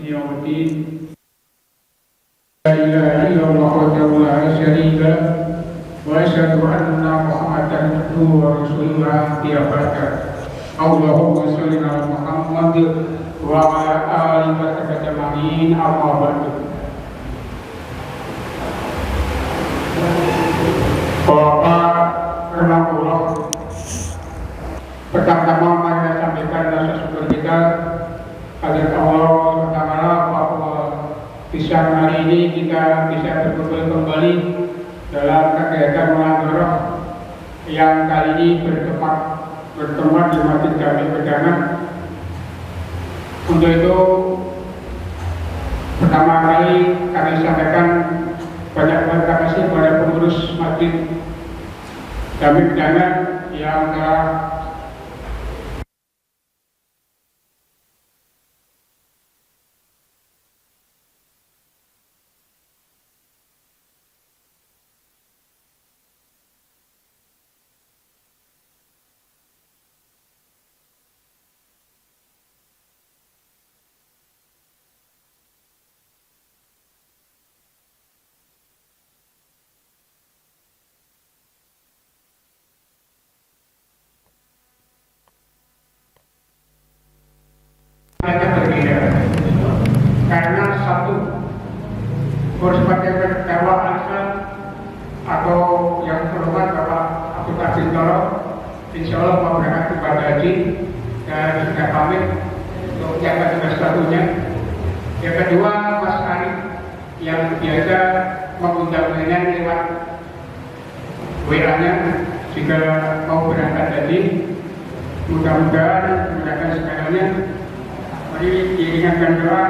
يوم الدين لا إله إلا الله وحده لا شريك له وأشهد أن محمدا عبده ورسوله يا بركة اللهم صل على محمد وعلى آله وصحبه أجمعين أما بعد. Bapak Rahmatullah, pertama-tama mari kita sampaikan rasa syukur kita agar Allah Taala bahwa bisa hari ini kita bisa berkumpul kembali dalam kegiatan muhadharah yang kali ini bertempat di Masjid Jami Pedangan. Untuk itu pertama kali kami sampaikan banyak terima kasih kepada pengurus Masjid Jami Pedangan yang telah berbeda karena satu sebagai terdakwa asal atau yang terhormat Bapak Abdul Qadir Toro insya Allah mau berangkat ibadah haji dan sudah pamit untuk jaga tugas satunya. Yang kedua Mas Arif yang biasa mengundang dengan lewat WA-nya jika mau berangkat haji, mudah-mudahan menggunakan segalanya. Mari diingatkan doa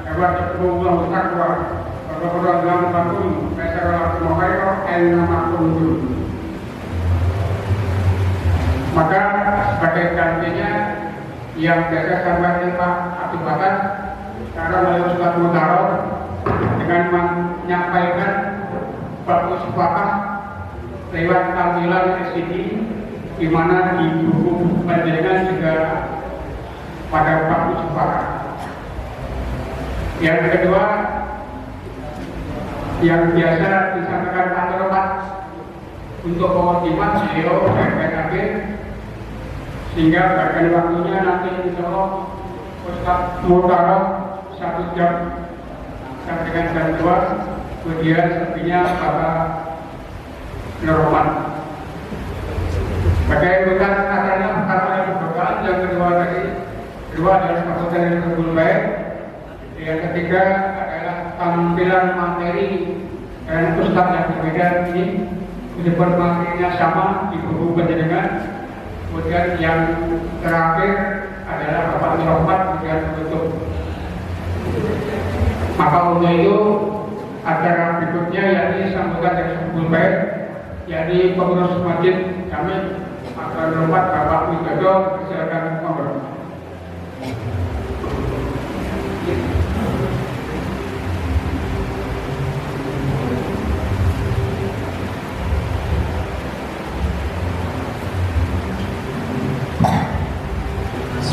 agar terkumpul takwa orang dalam takun masyarakat Mohairo enamakum. Maka sebagai gantinya yang biasa sampaikan Pak Abdul Bakar sekarang melalui surat Mutarot dengan menyampaikan bagus fakah lewat tampilan SCD di mana di buku panjenengan juga pada waktu sepakat. Yang kedua, yang biasa disampaikan Pak Terlepas untuk pengortiman beliau PKB sehingga bagian waktunya nanti insya Allah Ustaz Mutarot 1 jam sampai dengan jam 2, kemudian selebihnya Bapak Nurman. Bagaimana acaranya pertama yang berdoa, yang kedua adalah maksudnya yang berbulu baik. Yang ketiga adalah tampilan materi dan ustaz yang berbeda ini meskipun materinya sama di buku panjenengan. Kemudian yang terakhir adalah Bapak Nurman kemudian menutup. Maka untuk itu acara berikutnya yakni sambutan dari berbulu baik, yakni pengurus masjid kami Bapak Nurman Bapak Widodo, silakan ngobrol.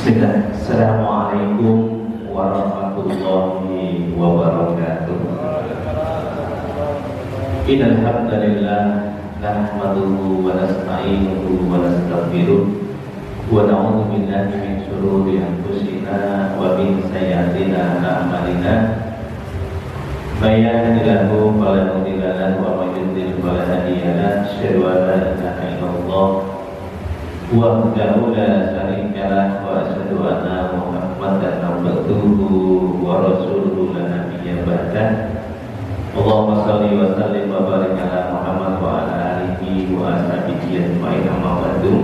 Bismillah. Assalamualaikum warahmatullahi wabarakatuh. Innal hamdalillah nahmaduhu wa nasta'inuhu wa nastaghfiruh wa na'udzu billahi min shururi anfusina wa min sayyi'ati a'malina. May yahdihillahu fala mudilla lahu wa may yudlil fala hadiya lahu. Asyhadu an la ilaha illallah wahdahu la syarika lahu wa asyhadu anna Muhammadan abduhu wa rasuluhu la nabiyya ba'dah. Allahumma shalli wa sallim wa barik ala Muhammad wa ala alihi wa ashabihi ajma'in amma ba'du.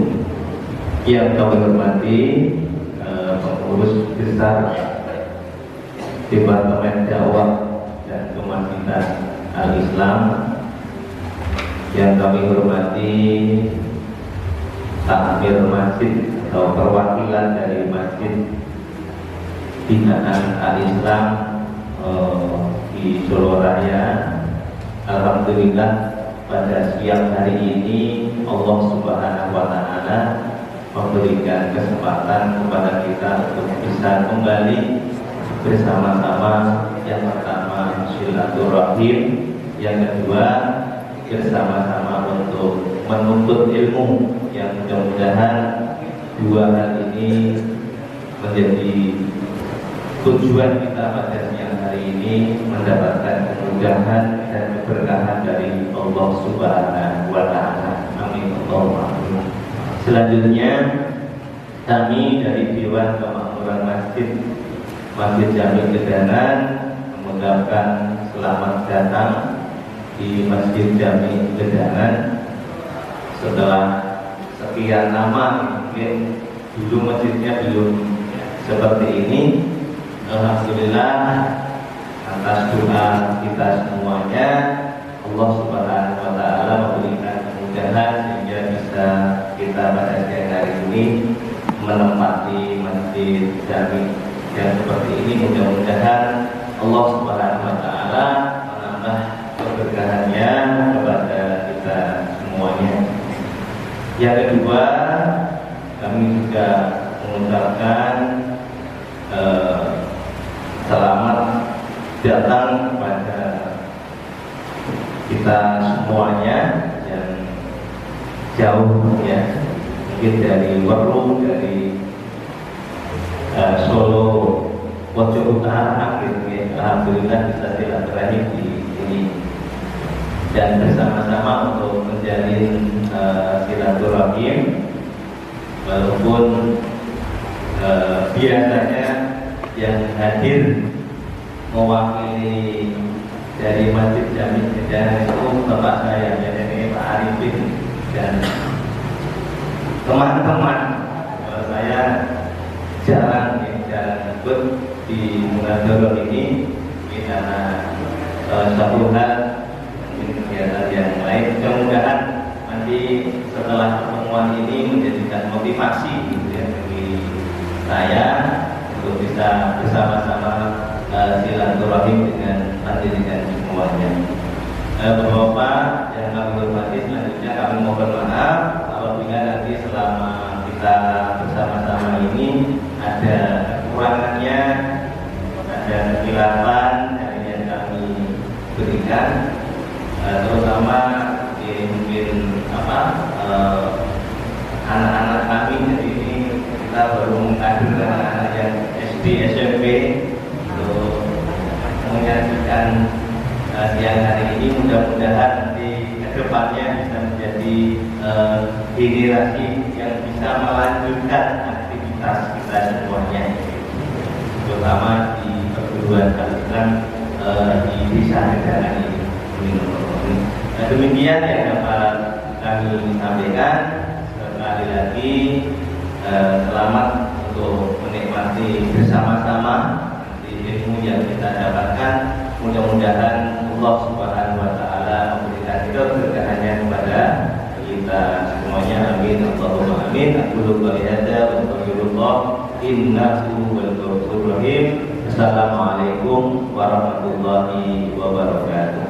Yang kami hormati pengurus besar Departemen Dakwah dan Kemasjidan Al-Islam, yang kami hormati takmir masjid atau perwakilan dari masjid binaan Al-Islam di Solo Raya. Alhamdulillah pada siang hari ini Allah Subhanahu wa Ta'ala memberikan kesempatan kepada kita untuk bisa kembali bersama-sama. Yang pertama silaturahim, yang kedua bersama-sama untuk menuntut ilmu, yang mudah-mudahan dua hal ini menjadi tujuan kita pada siang hari ini, mendapatkan kemudahan dan keberkahan dari Allah Subhanahu wa Ta'ala. Amin. Allahumma. Selanjutnya kami dari Dewan Kemakmuran Masjid Jami Gedanan mengucapkan selamat datang di Masjid Jami Gedanan. Setelah sekian lama, mungkin dulu masjidnya belum seperti ini. Alhamdulillah atas doa kita semuanya, Allah Subhanahu wa Ta'ala memberikan kemudahan sehingga bisa kita pada siang hari ini menempati Masjid Jami yang seperti ini. Mudah-mudahan Allah Subhanahu wa Ta'ala menambah keberkahannya kepada kita semuanya. Yang kedua, kami juga mengucapkan selamat datang kepada kita semuanya yang jauh ya, mungkin dari Weru, dari Solo, Pojok Utara, alhamdulillah bisa silaturahim di sini dan bersama-sama untuk menjalin silaturahim, walaupun biasanya yang hadir mewakili dari Masjid Jami Gedanan itu bapak saya, yaitu Pak Arifin, dan teman-teman saya jarang ikut di Munadharah ini karena satu hal, mungkin kegiatan yang lain. Mudah-mudahan nanti setelah pertemuan ini menjadikan motivasi ya, bagi saya untuk bisa bersama-sama silaturahim dengan panjenengan semuanya. Bapak yang kami hormati, selanjutnya kami mohon maaf apabila nanti selama kita bersama-sama ini ada kekurangannya, ada kekilafan yang kami berikan, terutama mungkin anak-anak kami. Jadi ini kita baru mengkader anak-anak yang SD, SMP untuk menyaksikan siang hari ini. Mudah-mudahan nanti kedepannya bisa menjadi generasi yang bisa melanjutkan aktivitas kita semuanya, terutama di perguruan Islam di desa Gedanan ini. Demikian yang dapat kami sampaikan. Sekali lagi selamat untuk menikmati bersama-sama di ilmu yang kita dapatkan. Mudah-mudahan Allah Subhanahu wa Ta'ala memberikan keberkahannya kepada kita semuanya. Amin. Allahumma amin. Aqulu qouli hadza wa astaghfirullah innahu huwal ghafurur rahim. Assalamualaikum warahmatullahi wabarakatuh.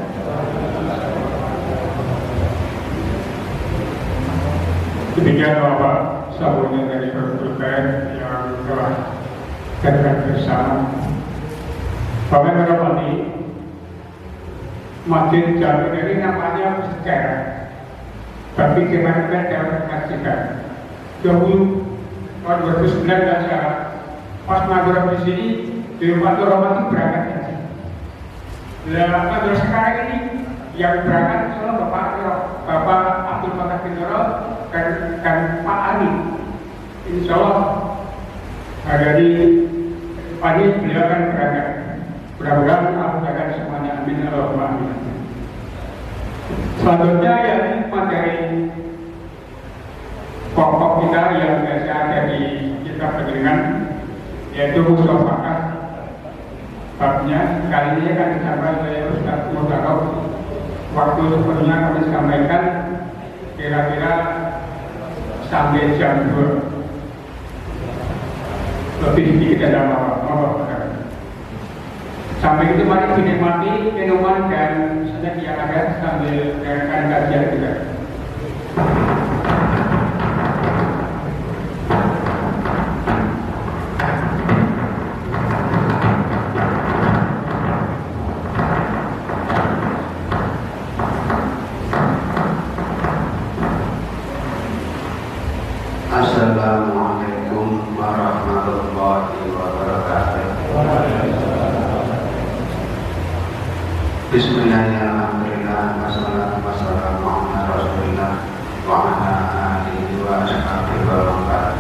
Demikian Bapak sabunnya dari berbagai yang telah kita bersama. Bapak menghormati, Masjid Jami ini namanya sejarah, tapi gimana kita dapat menyaksikan. Dahulu tahun 2009 pas Madura di sini di rumah Rahmat berangkat haji. Nah, Madura sekarang ini yang berangkat adalah Bapak Abdul Fatah bin Nurul dan Pak Ali. Insya Allah dari pagi beliau akan berangkat. Mudah-mudahan Allah akan semuanya. Amin. Allahumma amin. Selanjutnya yang materi pokok kita yang biasa ada di kitab penjenengan, yaitu musyawarah. Babnya kali ini akan disampaikan oleh Ustaz Mudarok. Waktu sebelumnya kami sampaikan kira-kira sampai jam 2 lebih sedikit ada apa-apa. Sampai itu mari dinikmati minuman dan snack yang ada sambil mendengarkan kajian kita. Assalamualaikum warahmatullahi wabarakatuh. Bismillahirrahmanirrahim. Wassalatu wassalamu ala Rasulillah wa ala alihi wa ashabihi wa man wala.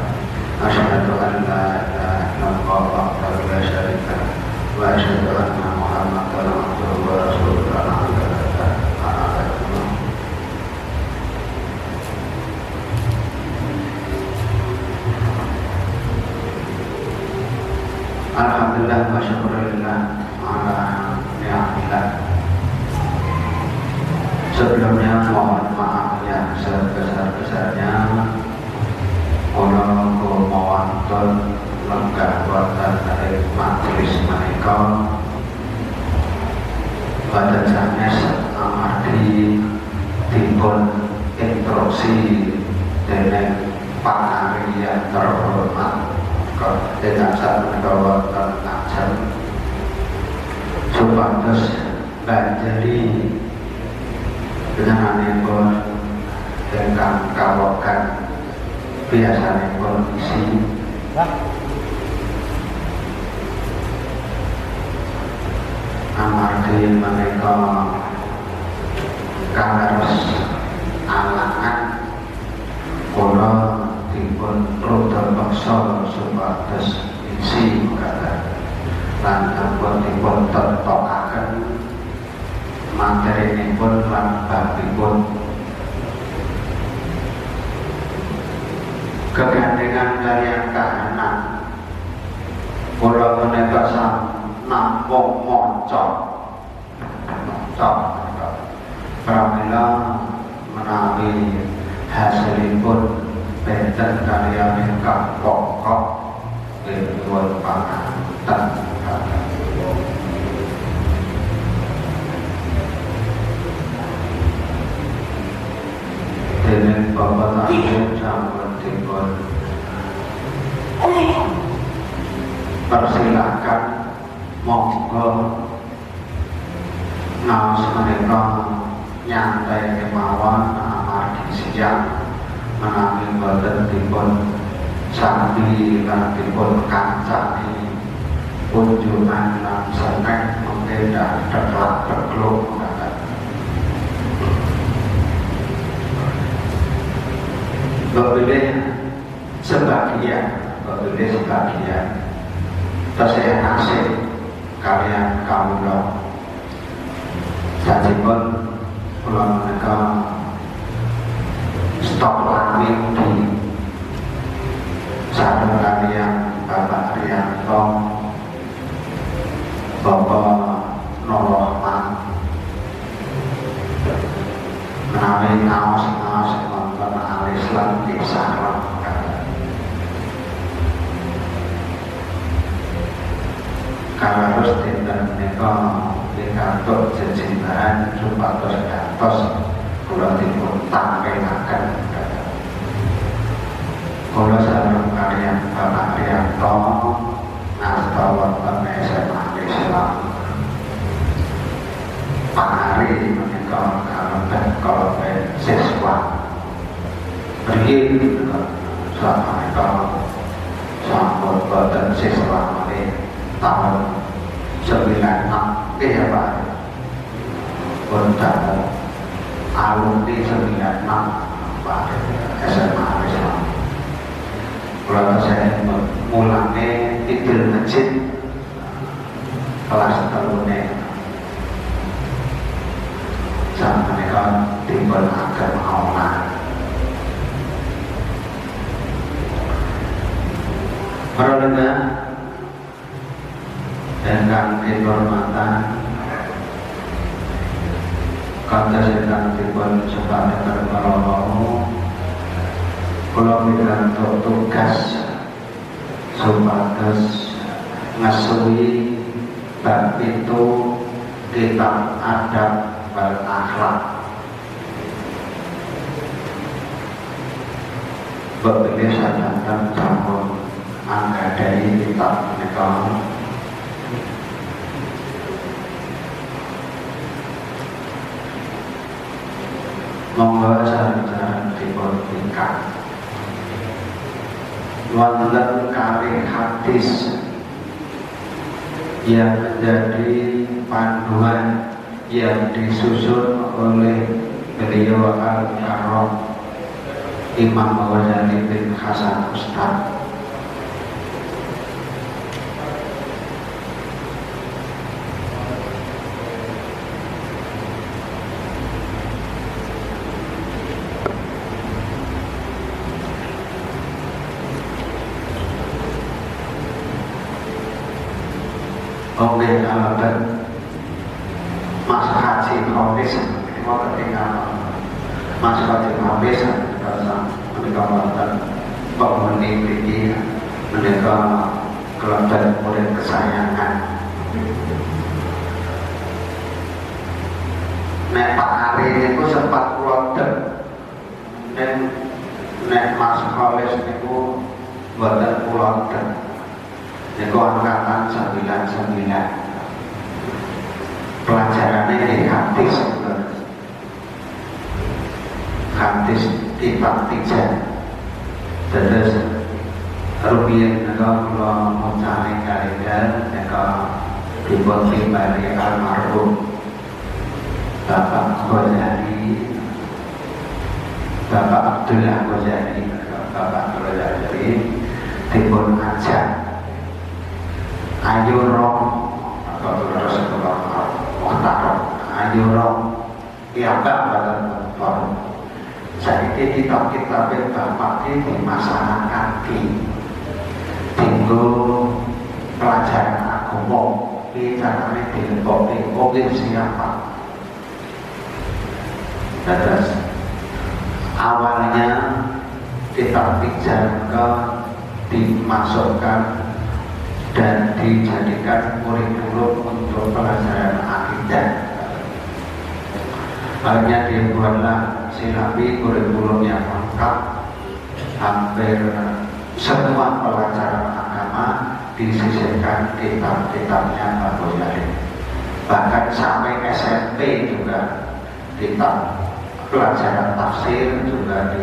Asyhadu an la ilaha illallah wahdahu la syarika lah wa asyhadu anna Muhammadan abduhu wa rasuluh. Alhamdulillah wa syukurillah ala ni'matillah. Sebelumnya mohon maaf yang sebesar-besarnya kula mawantun lenggah wonten ing majelis menika pada sanes amargi dipun instruksi dening Pak Ari yang terhormat dengan saat mendapat ngajeng supados banjari dengan ingkang kawokan biasanipun isi amargi menika karos alangan kula dipun rada paksa supados isi kata lan ampun dipun tetokaken materinipun lan babipun kegandengan kaliyan kahanan kula menika namung maca pramila menawi hasilipun benten kaliyan ingkang pokok dipun panganten dening Bapak Tahu sampun dipun persilakan monggo ngaos menika nyantai kemawon amargi siang menawi boten dipun sambi lan dipun kancani kunjungan lan seneng mungkin deklak dekluk Bapilih sebagian tasih nasib kalian kawula sajipun kula menika stok langit di sareng kaliyan Bapak Rianto Bapak Nolohman menawi ngaos-ngaos wonten alis lan kisah harus dinten menika pikantuk jejimbahan supados gantos kula dipun tangkelaken kula sareng kaliyan Bapak Rianto ngasta wonten SMA Islam Pak Ari menika kalebet siswa mriki menika sampun boten siswa malih tahun 96 ya Pak Bondan alumni 96 Pak SMA Islam kalau saya mulanya tidur masjid kelas terune sama mereka timbul agar Allah merendah dengan kehormatan kata sedang dipun sebagai terbaru kula pikantuk tugas supados ngasui bab itu kitab adab wal akhlak berbeda sadatan sampun anggadai kitab menika monggo sareng-sareng dipun tingkat wonten kalih hadis yang menjadi panduan yang disusun oleh beliau Al-Karam Imam Ghazali bin Hasan Ustad. Oleh alamat Mas Haji Hafiz mau ketika Mas Haji Hafiz menikah wonten penghuni mriki menika kelompok murid kesayangan. Nek Pak Ari niku sempat kula den dan nek Mas Hafiz niku mboten kula den. Niku angkatan 99. Pelajarannya di hadis kitab tijan. Terus rupiah niku kula muncane kalender niku dipun timbali almarhum Bapak Ghazali, Bapak Abdullah Ghazali, Bapak Ghazali dipun ajak ayo rong atau terus muhtarom ayo rong piyambak badan forum saiki kitab-kitab bapak iki masyarakat tinggo pelajaran agama iki carane dilebokke wong siapa. Terus awalnya kitab tijan dimasukkan dan dijadikan kurikulum untuk pelajaran akidah. Akhirnya dibuatlah Silabi kurikulum yang lengkap, hampir semua pelajaran agama disisihkan kitab-kitabnya Pak Ghazali. Bahkan sampai SMP juga kitab pelajaran tafsir juga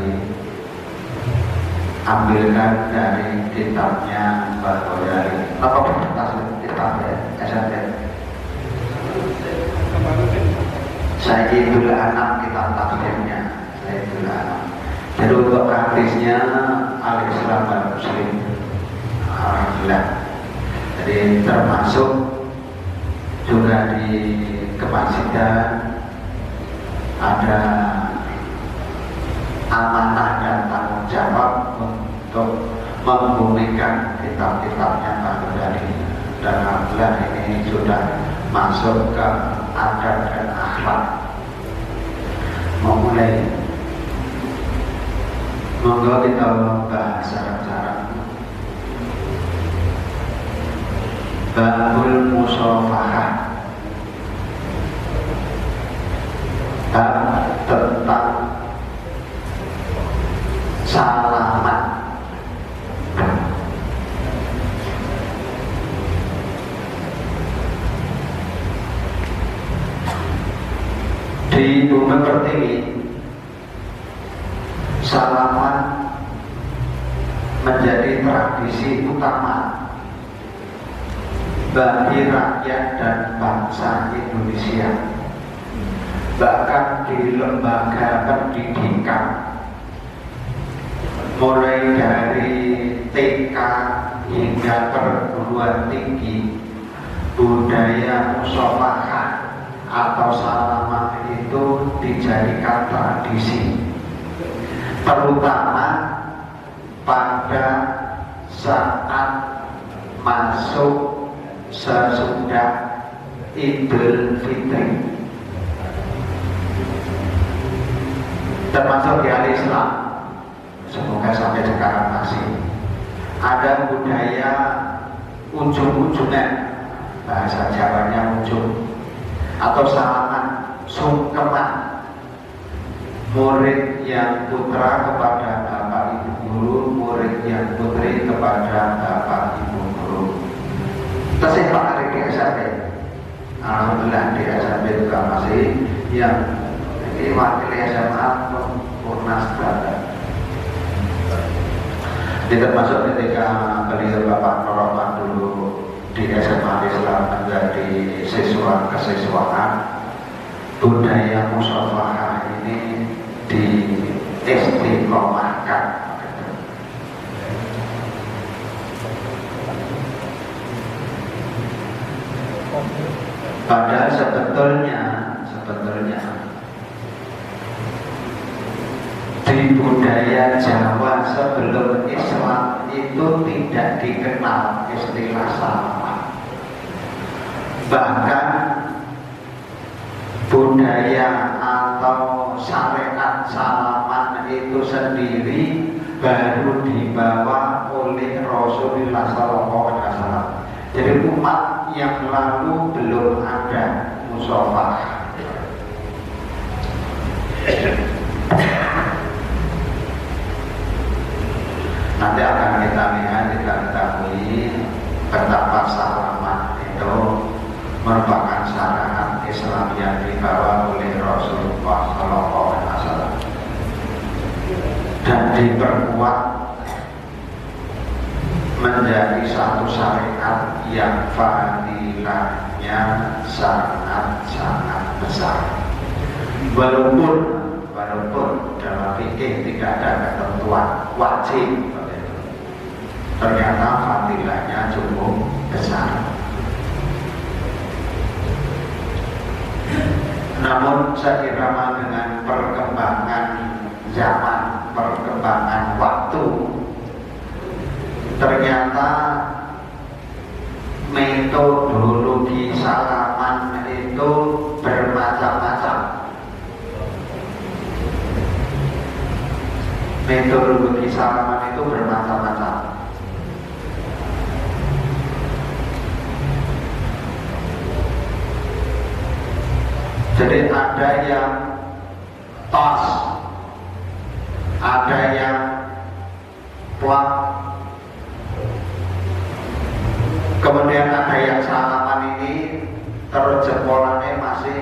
diambilkan dari kitabnya Pak Ghazali. Apa tafsir kitabnya SMP? Sayyidul Anam kitab tafsirnya Sayyidul Anam. Jadi untuk hadisnya Al-Islam dan Muslim, alhamdulillah. Jadi termasuk juga di kemasjidan ada amanah dan tanggung jawab untuk membumikan kitab-kitabnya Pak Ghazali, dan alhamdulillah ini sudah masuk ke adab dan akhlak. Memulai monggo kita bahas syarat-syarat babul musafahah, tentang salaman. Di Bumi Pertiwi, salaman menjadi tradisi utama bagi rakyat dan bangsa Indonesia. Bahkan di lembaga pendidikan, mulai dari TK hingga perguruan tinggi, budaya musafahah atau salaman itu dijadikan tradisi, terutama pada saat masuk sesudah Idul Fitri, termasuk di Al-Islam. Semoga sampai sekarang masih ada budaya ujung-ujungan, bahasa Jawanya ujung, atau salaman sungkeman, murid yang putra kepada bapak ibu guru, murid yang putri kepada bapak ibu guru. Tesih Pak Ari di SMP, alhamdulillah di SMP juga masih yang wakil SMA Purnas Brata. Jadi termasuk ketika beliau Bapak Noroman dulu di SMA Islam menjadi siswa kesiswaan, budaya musyawarah ini diistiqomahkan. Padahal sebetulnya di budaya Jawa sebelum Islam itu tidak dikenal istilah salaman. Bahkan budaya atau syariat salaman itu sendiri baru dibawa oleh Rasulullah SAW. Jadi umat yang lalu belum ada musyawarah. Nanti akan kita lihat, kita ketahui betapa salaman itu merupakan syariat Islam yang dibawa oleh Rasulullah SAW dan diperkuat menjadi satu syariat yang fadilahnya sangat-sangat besar. Walaupun dalam fikih tidak ada ketentuan wajib, ternyata fadilahnya cukup besar. Namun seiring dengan perkembangan zaman, perkembangan waktu, ternyata metodologi salaman itu bermacam-macam. Metodologi salaman itu bermacam-macam. Jadi ada yang tos, ada yang plak, kemudian ada yang salaman ini terus jempolannya masih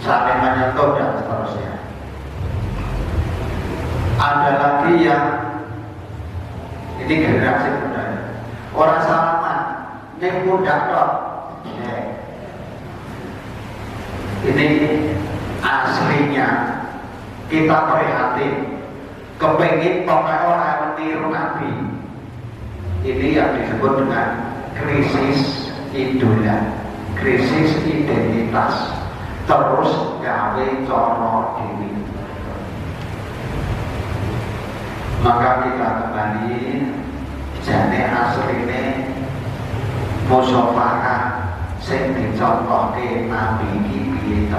saling menyentuh dan seterusnya. Ada lagi yang ini generasi muda, orang salaman ini muda dong. Ini aslinya kita prihatin, kepengin pokoknya orang meniru Nabi. Ini yang disebut dengan krisis idola, krisis identitas, terus gawe coro diri. Maka kita kembali jane asline musyawarah sing dicontohke Nabi iki piye to.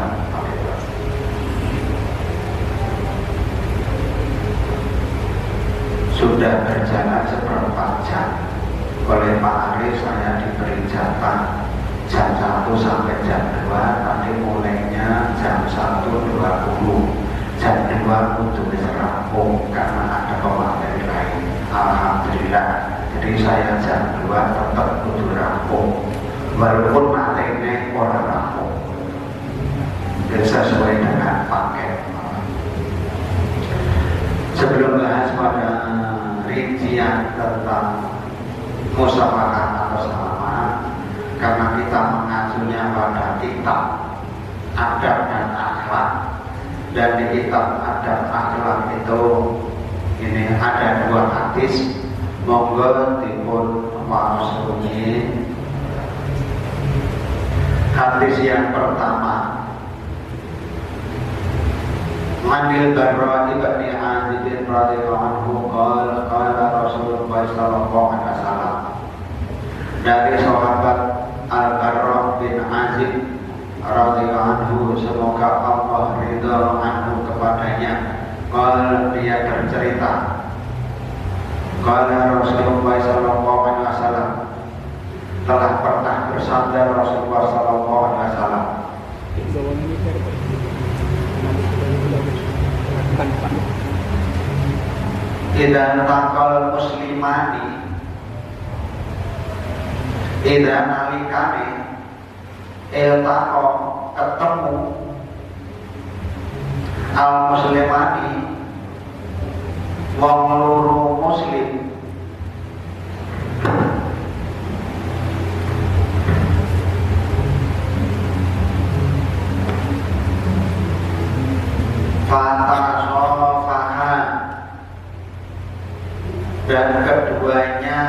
Sudah berjalan seperempat jam. Oleh Pak Arif saya diberi jatah jam 1 sampai jam 2. Tadi mulainya jam 1.20. Jam 2 untuk rampung karena ada pemateri lain. Alhamdulillah. Jadi saya jam 2 tetap untuk rampung, walaupun materinya orang rampung. Dan sesuai dengan paket. Sebelum bahas pada rincian tentang musyawarah atau salaman, karena kita mengacunya pada kitab adab dan akhlak, dan di kitab adab akhlak itu ini ada 2 hadis, monggo dipun waos bunyi. Hadis yang pertama, Manil Barra ibn Azib radhiyallahu anhu qala Rasulullah sallallahu alaihi wasallam, dari sahabat Al-Barra bin Azib radhiyallahu anhu, semoga Allah ridha anhu kepadanya, dia bercerita, qala Rasulullah sallallahu alaihi wasallam, telah pernah bersabda Rasulullah sallallahu alaihi wasallam, idza taqal muslimani, idza nalikane iltaqo ketemu al muslimani wong loro muslim fatasofaha dan keduanya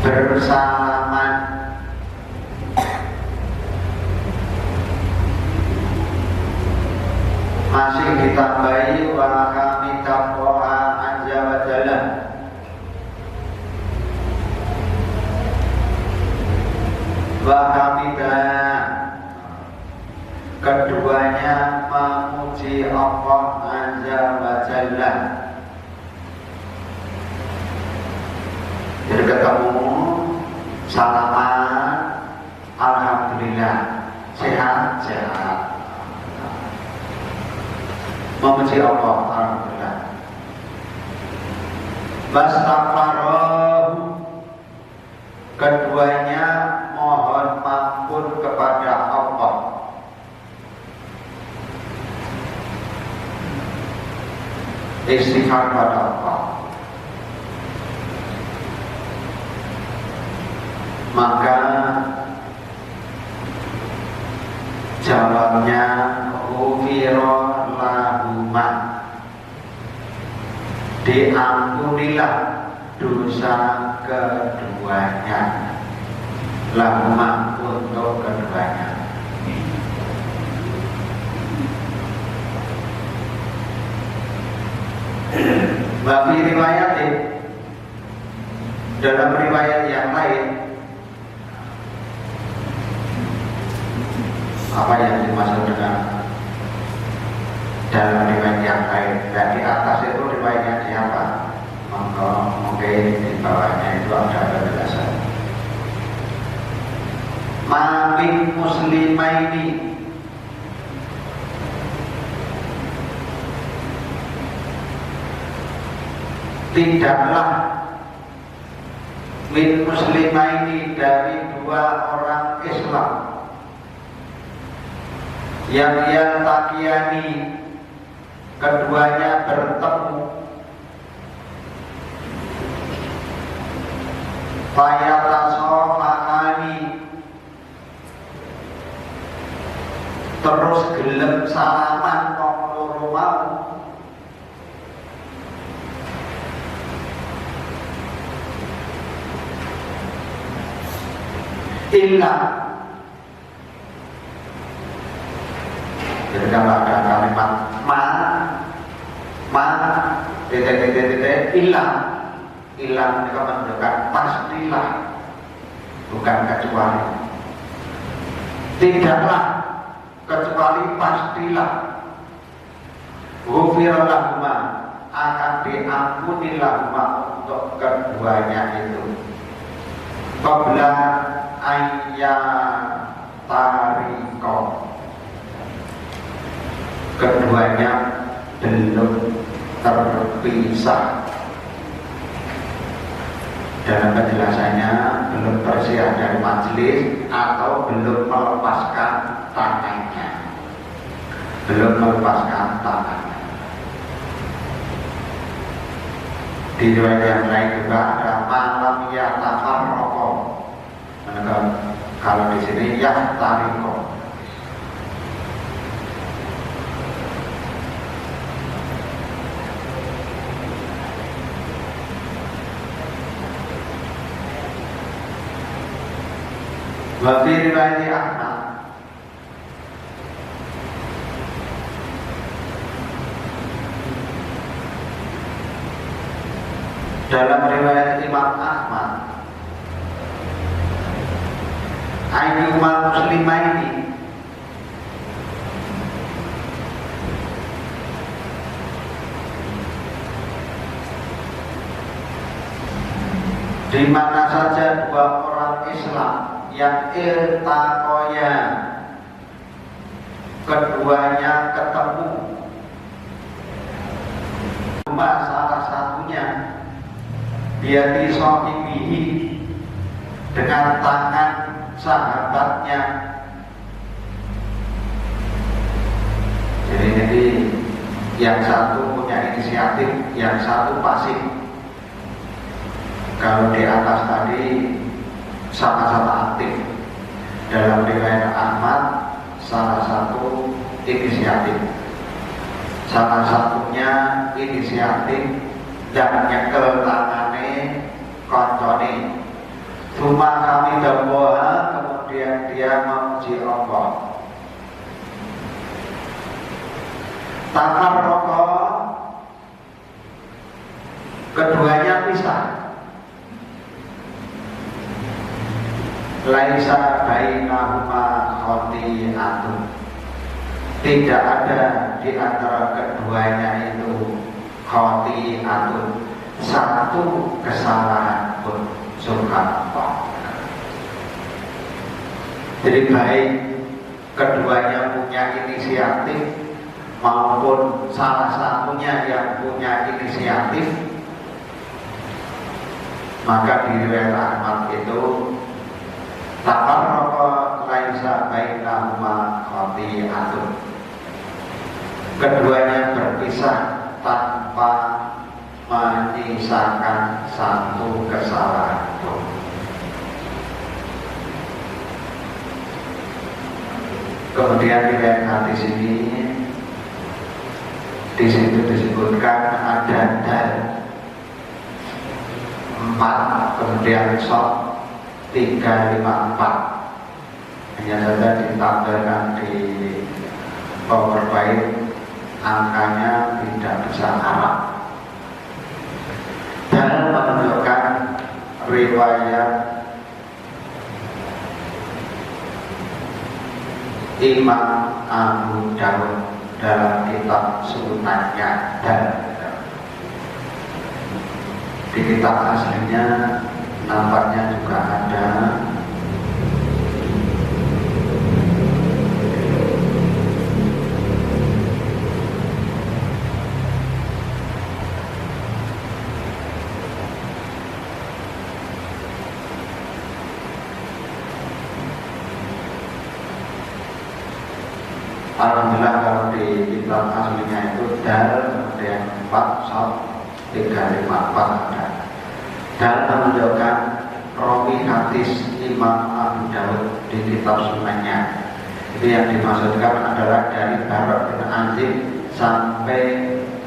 bersalaman masih ditambahi wa hamidallaha azza wa jalla wa hamidah keduanya memuji Allah azza wa jalla. Jadi ketemu salaman alhamdulillah sehat memuji Allah alhamdulillah. Wastaghfarahu keduanya mohon ampun kepada Allah. Istighfar kepada Allah. Maka jawabnya ghufira lahuma, diampunilah dosa keduanya, lahuma untuk keduanya. Bagi riwayat dalam riwayat yang lain, apa yang dimaksud dengan dalam riwayat yang lain? Dan di atas itu riwayatnya siapa? Mungkin di bawahnya itu ada penjelasan. Mamin muslimaini, tidaklah min muslimaini dari dua orang Islam yang yaltaqiyani keduanya bertemu fayatasofahani terus gelem salaman wong loro mau illa. Jadi kalau ada kalimat ilah itu menunjukkan pastilah, bukan kecuali. Tidaklah kecuali pastilah. Ghufira lahuma, akan diampuni lahuma untuk keduanya itu. Qabla ayyatariko, keduanya belum terpisah. Dalam penjelasannya belum bersiap dari majelis atau belum melepaskan tangannya, Di riwayat yang lain juga ada malam yatafarraqo. Kalau di sini yahtariko. Wa fi riwayat Ahmad dalam riwayat Imam Ahmad ayyumal muslimaini di mana saja dua orang Islam yang iltaqoya keduanya ketemu, cuma salah satunya biadi sohibihi dengan tangan sahabatnya. Jadi yang satu punya inisiatif, yang satu pasif. Kalau di atas tadi sama-sama aktif. Dalam riwayat Ahmad, salah satu inisiatif, salah satunya inisiatif dan nyekel tangane koncone. Cuma kami dakwah, kemudian dia memuji Allah. Takar rokok, keduanya pisah. Laisa bainahuma khati'atun. Tidak ada di antara keduanya itu khati'atun, satu kesalahan pun. Subhanallah. Jadi baik keduanya punya inisiatif maupun salah satunya yang punya inisiatif, maka di riwayat Ahmad itu tafarraqa laisa bainahuma khati'atun. Keduanya berpisah tanpa menyisakan satu kesalahan pun. Kemudian riwayat hadis ini di situ disebutkan ada dal 4, kemudian shot 354. Hanya saja ditampilkan di PowerPoint, angkanya tidak bisa Arab. Dan menunjukkan riwayat Imam Abu Dawud dalam kitab Sunannya, dan di kitab aslinya nampaknya juga ada. Alhamdulillah kalau di kitab aslinya itu dal, kemudian 4 shot 354 ada. Dan menunjukkan rawi hadis Imam Abu Dawud di kitab Sunannya. Itu yang dimaksudkan adalah dari Barok bin Azib sampai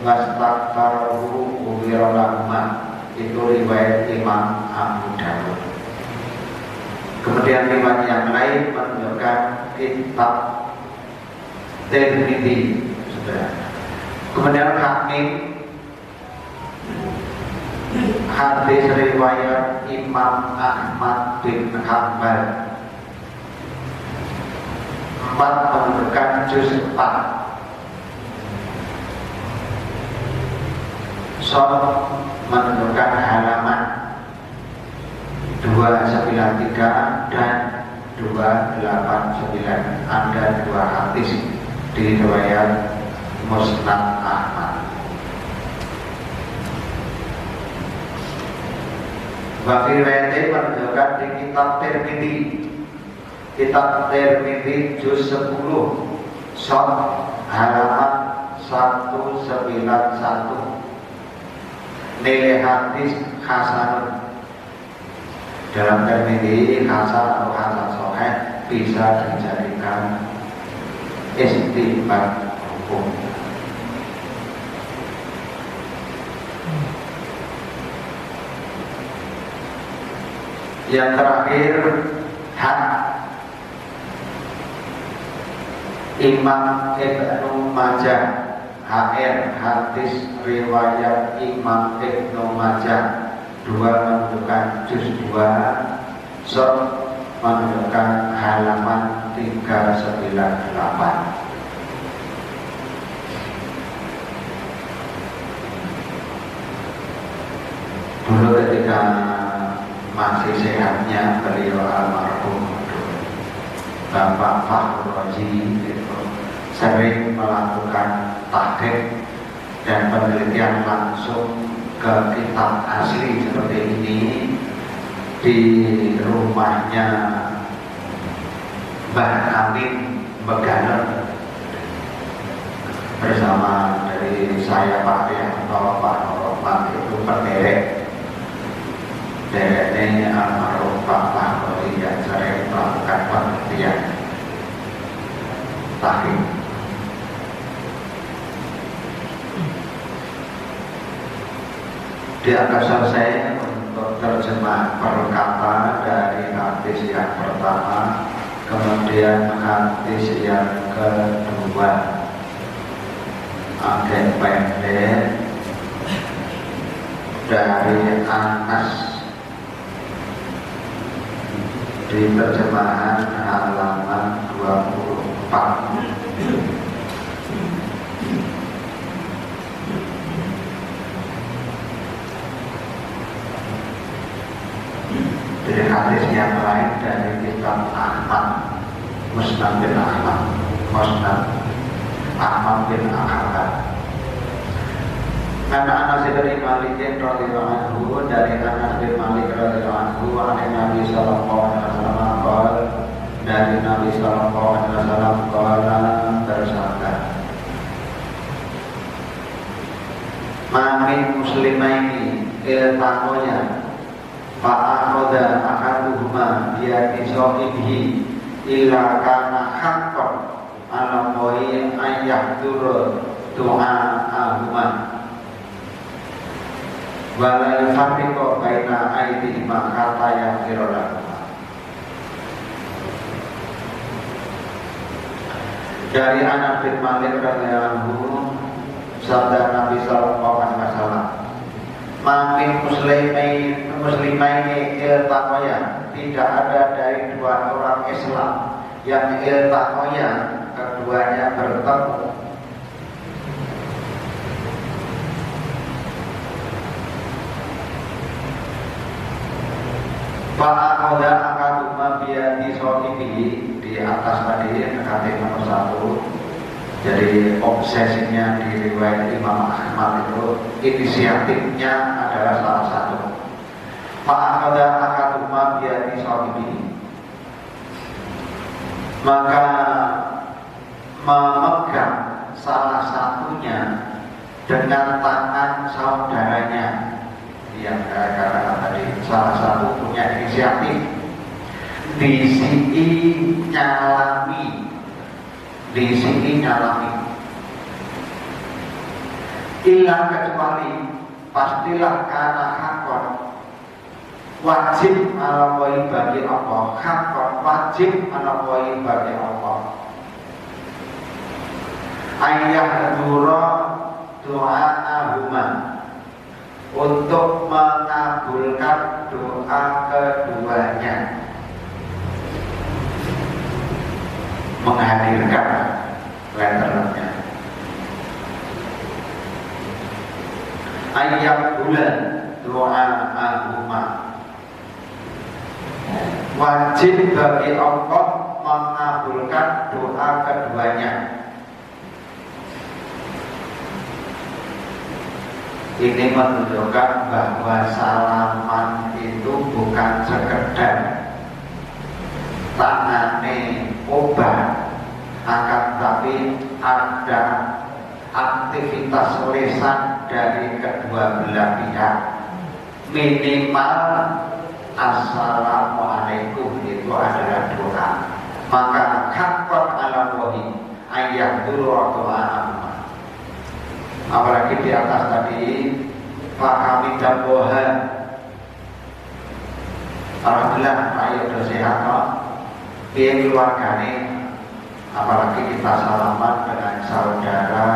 wastaghfaruhu ghufiralahuma. Itu riwayat Imam Abu Dawud. Kemudian riwayat yang lain menunjukkan kitab Tirmidzi. Kemudian Hakim, hadis riwayat Imam Ahmad bin Hanbal 4 menunjukkan juz 4. Shot menunjukkan halaman 293 dan 289. Ada 2 hadis di riwayat Musnad Ahmad. Bagi riwayat menunjukkan di kitab Tirmidzi. Kitab Tirmidzi juz 10 shot halaman 191. Nilai hadis hasanun. Dalam Tirmidzi hasan atau hasan sahih bisa dijadikan istinbat hukum. Yang terakhir, hak Imam Ibnu Majah, HR hadis riwayat Imam Ibnu Majah 2 menunjukkan juz 2, shot menunjukkan halaman 398. Dulu ketika masih sehatnya beliau almarhum Bapak Fakhrul Razi itu sering melakukan tahqiq dan penelitian langsung ke kitab asli seperti ini di rumahnya Mbah Amin Beganer. bersama dari saya Pak Rianto, Pak Norman itu berderek ini almarhum Pak Mahmudi yang sering melakukan penelitian tahqiq. Dia akan selesai untuk terjemah perkata dari hadis yang pertama, kemudian hadis yang kedua agak pendek dari Anas di terjemahan halaman 24. Dari hadis yang lain dari kitab Ahmad, Musnad bin Ahmad, Musnad Ahmad bin Ahmad. Karena Anas bin Malik radhiyallahu anhu, dari Anas bin Malik radhiyallahu anhu, dari Nabi sallallahu alaihi wasallam, dari Nabi sallallahu alaihi wasallam bersabda, "Mamin muslimaini iltaqoya fa'akhoda akaduhuma biyadi sohibihi illa kana haqqan ala qoi ayyahduru du'a'ahuma wala yufarriqu baina aydihima hatta yaghfirulahuma." Dari Anas bin Malik radhiyallahu anhu, sabda Nabi sallallahu alaihi wasallam, "Mamin muslimaini iltaqoya," tidak ada dari dua orang Islam yang iltaqoya, keduanya bertemu. Fa'akhoda akaduma biyadi sohibihi, di atas tadi hadis nomor 1. Jadi obsesinya di riwayat Imam Ahmad itu inisiatifnya adalah salah satu. Fa'akhoda akaduma biyadi sohibihi, maka memegang salah satunya dengan tangan saudaranya. Yang karena tadi salah satu punya inisiatif, di sini nyalami, ilah kecuali pastilah karena hakon wajib alawai bagi Allah, hakon wajib alawai bagi Allah, ayah duro doa ahuma, untuk mengabulkan doa keduanya, menghadirkan letternya. Ayat bulan doa ahuma, wajib bagi Allah mengabulkan doa keduanya. Ini menunjukkan bahwa salaman itu bukan sekedar tangane obat, akan tapi ada aktivitas lisan dari kedua belah pihak. Minimal assalamualaikum itu adalah doa. Maka haqqan ala wahi ayat dulu doa. Apalagi di atas tadi pahami dakwah. Alhamdulillah ayo udah sehat kok. Biar keluargane, apalagi kita salaman dengan saudara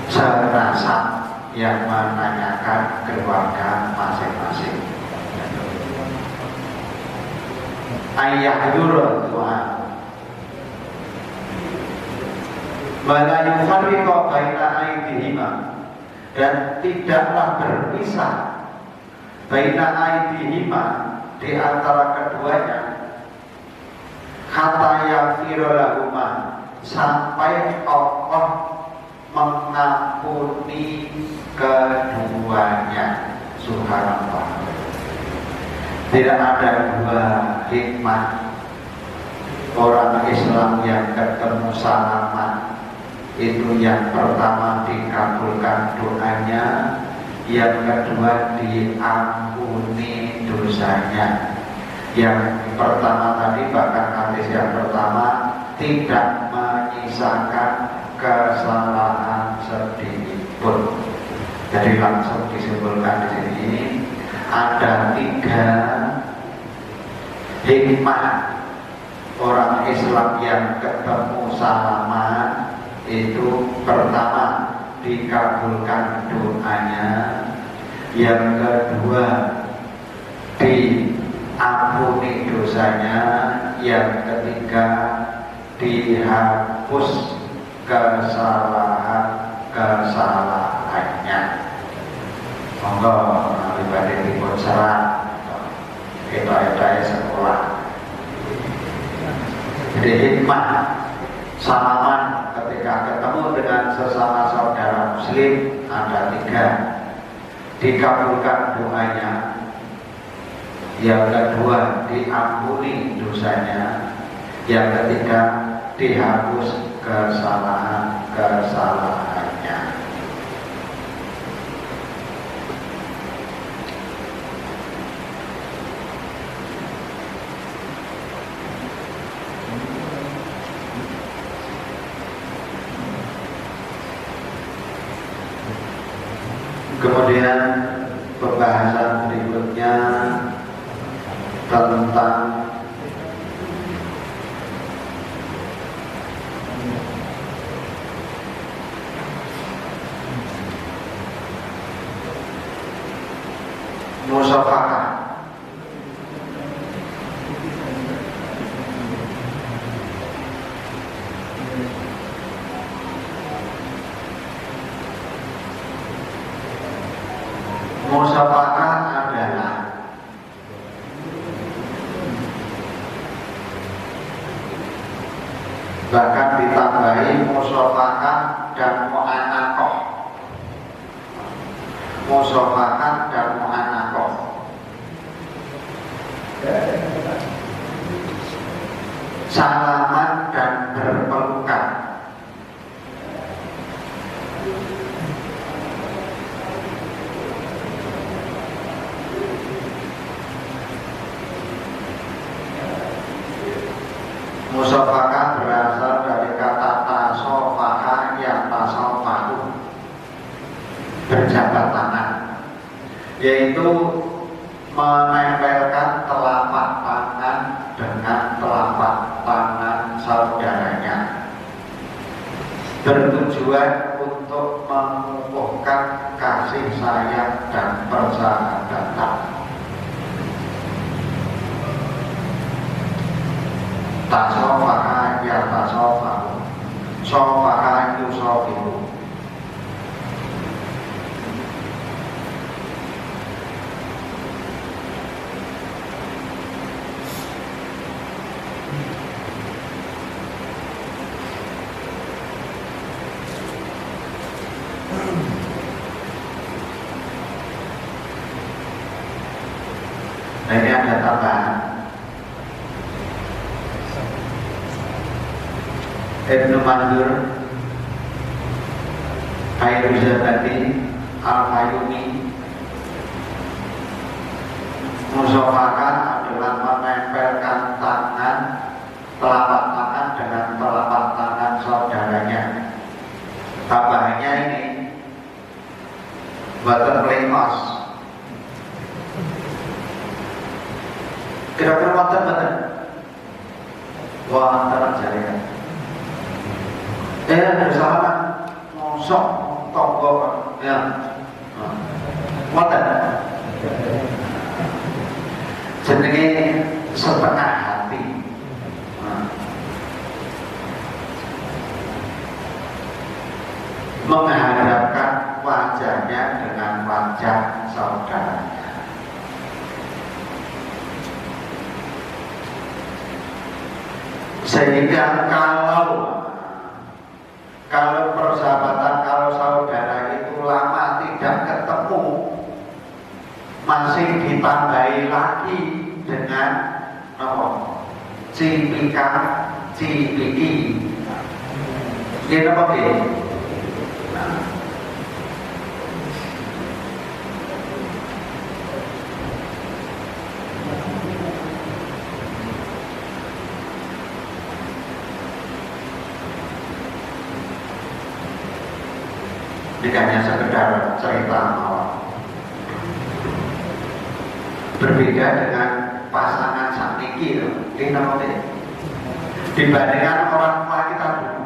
serasa yang menanyakan keluarga masing-masing. Ayah dulu doa. Wala yufarriqu baina aydihima, dan tidaklah berpisah baina aydihima, di antara keduanya, hatta yaghfira lahuma, sampai Allah mengampuni keduanya. Subhanallah. Tidak ada dua hikmah orang Islam yang ketemu salaman itu yang pertama dikabulkan doanya, yang kedua diampuni dosanya. Yang pertama tadi, bahkan hadis yang pertama tidak menyisakan kesalahan sedikit pun. Jadi langsung disimpulkan di sini ada 3 hikmah orang Islam yang ketemu salaman. Itu pertama dikabulkan doanya, yang kedua diampuni dosanya, yang ketiga dihapus kesalahannya. Monggo pribadi dipun serang kita sekolah. Jadi hikmah salaman ketika ketemu dengan sesama saudara muslim ada 3. Dikabulkan doanya, yang kedua diampuni dosanya, yang ketiga dihapus kesalahannya. Kemudian pembahasan berikutnya tentang musyawarah. Musyawarah adalah bahkan ditambahi musyawarah dan mu'anaqah. Musyawarah dan mu'anaqah. Salaman dan berpelukan. Musyawarah berasal dari kata tasofaha, yang tasofahu, berjabat tangan, yaitu menempelkan telapak tangan dengan telapak tangan saudaranya, bertujuan untuk mengukuhkan kasih sayang dan persahabatan. Tasofaha ya tasofahu, sofaha yusofihu. Nah, ini ada tambahan. Ibnu Mandur Khairuzabadi Al-Hayumi, musyawarah adalah menempelkan tangan, telapak tangan dengan telapak tangan saudaranya. Tambahannya ini buatan pelengos. Kira-kira buatan wah, antara jaringan. Bersalaman mosok tonggo ya. Wonten. Jenenge setengah hati. Menghadapkan wajahnya dengan wajah saudaranya. Sehingga kalau persahabatan, kalau saudara itu lama tidak ketemu, masih ditambahi lagi dengan cipikan, cipiki, Ini apa ini? Nah. Ini hanya sekedar cerita awal. Berbeda dengan pasangan sakniki, ini namanya dibandingkan orang tua kita dulu.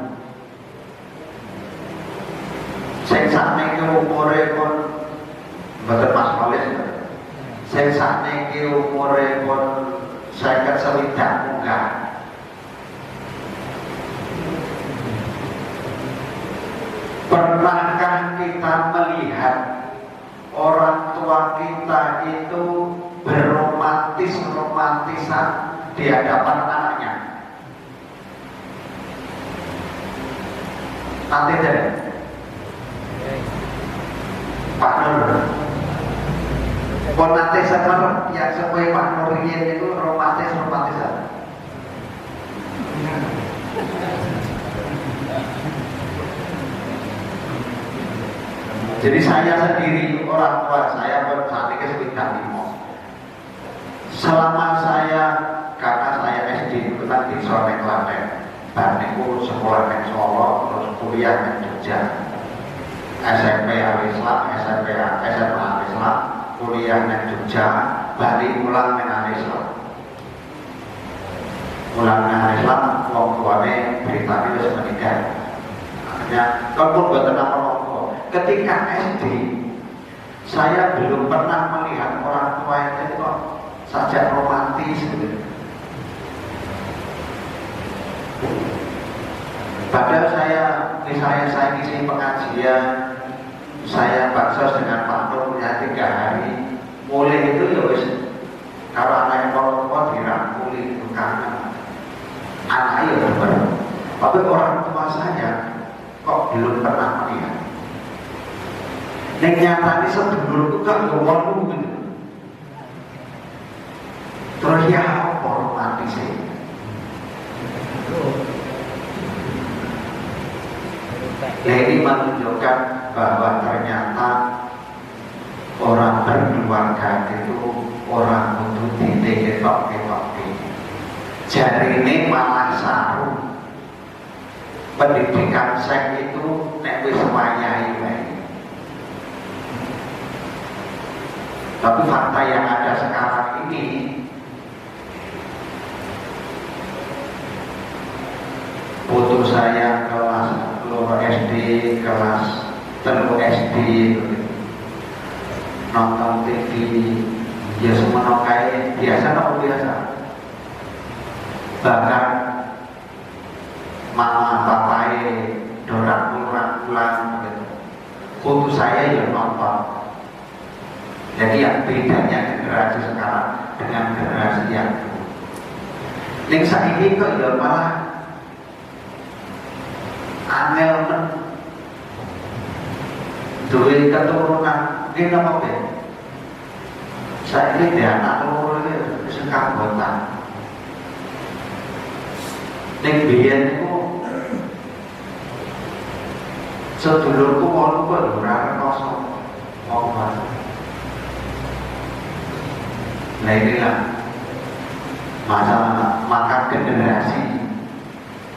Sing sakniki umure pun mboten Mas Malis. Sing sakniki umure pun 50 munggah. Pernahkah kita melihat orang tua kita itu berromantisan di hadapan anaknya? Nanti deh, Pak Nur. Kalau nanti sekarang yang sesuai Pak Nur itu romantisan. Jadi saya sendiri, orang tua saya pun saat ini sudah 5. Selama saya, karena saya SD itu kan di Solo Klaten, dan itu sekolah di Solo, terus kuliah di Jogja, SMP Al-Islam, SMA Al-Islam, kuliah di Jogja, balik pulang di Al-Islam. Pulang di Al-Islam, orang tuanya berita itu meninggal. Akhirnya, kalau buat apa ketika SD, saya belum pernah melihat orang tua itu kok saja romantis gitu. Padahal misalnya saya ngisi pengajian, saya baksos dengan Pak Nur punya 3 hari, mulai itu ya wis kalau anak orang tua dirangkuli itu kangen, anak ya benar. Tapi orang tua saya kok belum pernah melihat. Yang nyatanya sedulur itu gak ngomong gitu. Terus ya apa romantisnya? Nah ini menunjukkan bahwa ternyata orang berkeluarga itu orang untuk diketok. Jari ini malah sarung. Pendidikan seks itu nek wis wayahe wae. Tapi fakta yang ada sekarang ini foto saya kelas 2 SD, kelas 3 SD nonton TV ya semua kayak biasa. Bahkan mama papai dorak-dorak gitu. Foto saya ya nonton. Jadi yang bedanya generasi sekarang dengan generasi yang dulu. Yang saat ini kok ya malah angel duwe keturunan ini apa ya? Saya ini dia anak telur ini sekabotan. Yang biyen itu sedulurku mau ora kosong mau banget. Nah inilah masalah, maka generasi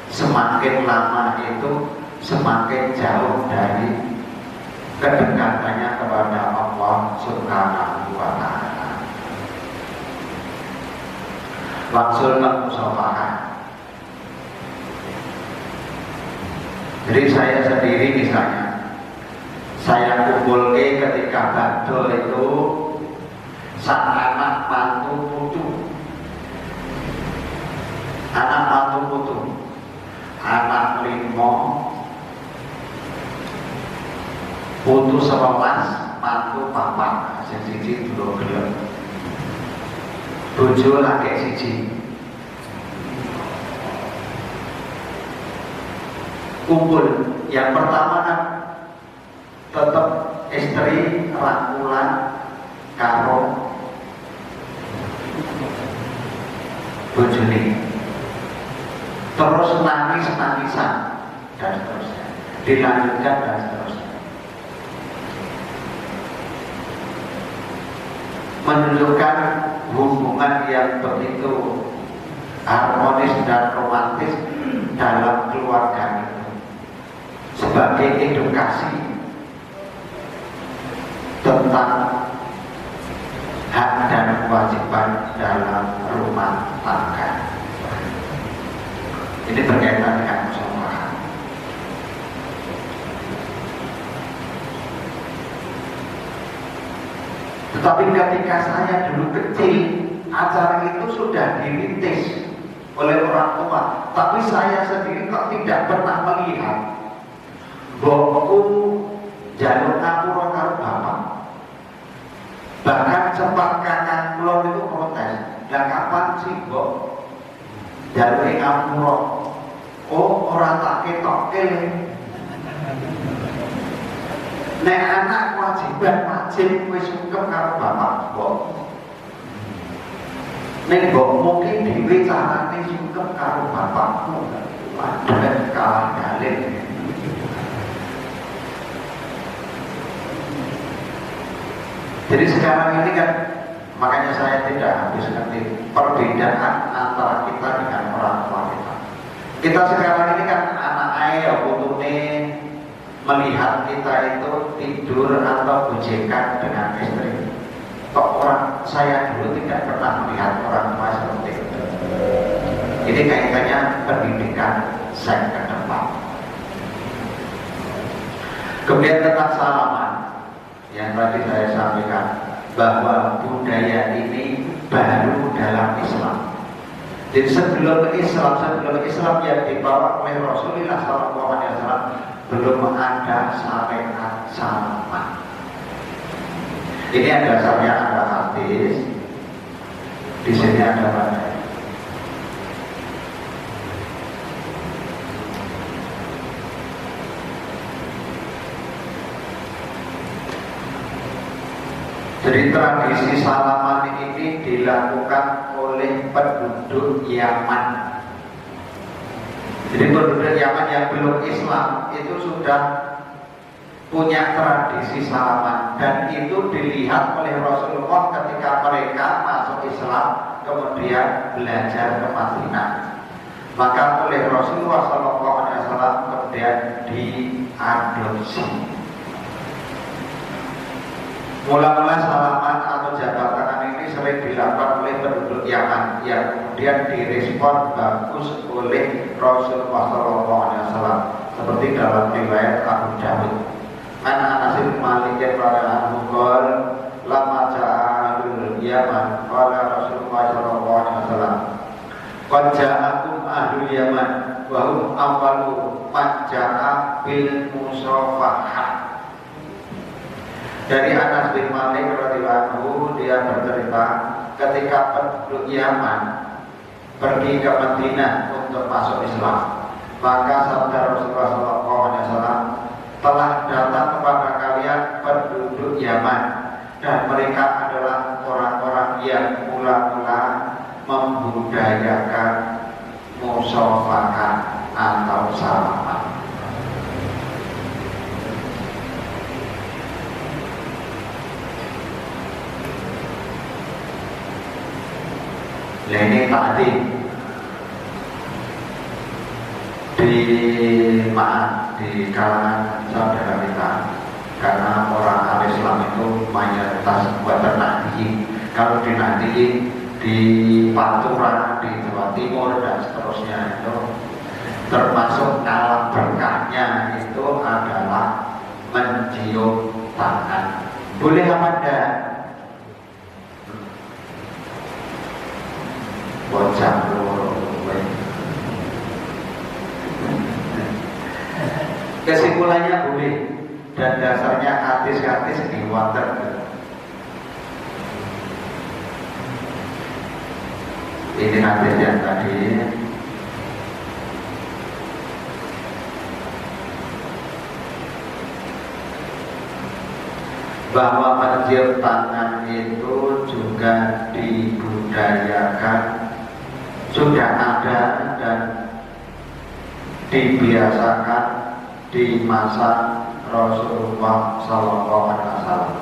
semakin lama itu semakin jauh dari kedekatannya kepada Allah Subhanahu wa Ta'ala. Langsung musyawarah. Jadi saya sendiri misalnya, saya kumpulke ketika badol itu sang anak mantu putu, anak 5, putu 11, mantu 4, sing siji dulu gelem, bojo lagi siji. Kumpul yang pertama kan tetap istri rangkulan karo bojone, terus nangisan dan seterusnya. dilanjutkan dan seterusnya. Menunjukkan hubungan yang begitu harmonis dan romantis dalam keluarga itu sebagai edukasi tentang hak dan kewajiban dalam rumah tangga. Ini berkaitan dengan musyawarah. Tetapi ketika saya dulu kecil, acara itu sudah dirintis oleh orang tua, tapi saya sendiri kok tidak pernah melihat bokku jalur ngapura karo bapak. Bahkan sempat kakak kula itu protes, "Lah kapan sih kok jalur ngapura? Oh, orang tak ketoke le. Nek anak kewajiban wajib wis sungkem karo bapak kok. Nek mbok mungkin dhewe carane sungkem karo bapakmu." Waduh, kalah dalil. Jadi sekarang ini kan, makanya saya tidak habis ngerti perbedaan antara kita dengan orang tua kita. Kita sekarang ini kan anak ayah putune melihat kita itu tidur atau gojekan dengan istri. Kok orang saya dulu tidak pernah melihat orang tua seperti itu. Ini kaitannya pendidikan seks ke depan. Kemudian tentang salaman yang tadi saya sampaikan, bahwa budaya ini baru dalam Islam. Jadi sebelum Islam yang dibawa oleh Rasulullah SAW belum ada syariat salaman. Ini ada syariat, ada hadis. Di sini ada mana? Jadi tradisi salaman ini dilakukan oleh penduduk Yaman. Jadi penduduk Yaman yang belum Islam itu sudah punya tradisi salaman, dan itu dilihat oleh Rasulullah ketika mereka masuk Islam kemudian belajar ke Madinah. Maka oleh Rasulullah SAW kemudian diadopsi. Mula-mula salaman atau jabat tangan ini sering dilakukan oleh penduduk Yaman yang kemudian direspon bagus oleh Rasulullah SAW, seperti dalam riwayat Abu Dawud. Anas bin Malik radhiyallahu anhu lama ja'alul Yaman qala Rasulullah SAW qad ja'akum ahlul Yaman wa hum awwalu man ja'a bil musafahah. Dari Anas bin Malik radhiyallahu anhu, dia bercerita ketika penduduk Yaman pergi ke Madinah untuk masuk Islam, maka sabda Rasulullah SAW, telah datang kepada kalian penduduk Yaman, dan mereka adalah orang-orang yang mula-mula membudayakan musafahah atau salaman. Nah, ini tadi di kalangan saudara kita, karena orang al-Islam itu mayoritas buatan Nahdliyin. Kalau di Nahdliyin, di Pantura, di Jawa Timur dan seterusnya itu termasuk alam berkahnya itu adalah mencium tangan. Boleh apa enggak? Bocah loro. Kesimpulannya boleh, dan dasarnya hadis-hadis diwakilkan. Ini hadis yang tadi bahwa mencium tangan itu juga dibudayakan, sudah ada dan dibiasakan di masa Rasulullah Sallallahu Alaihi Wasallam.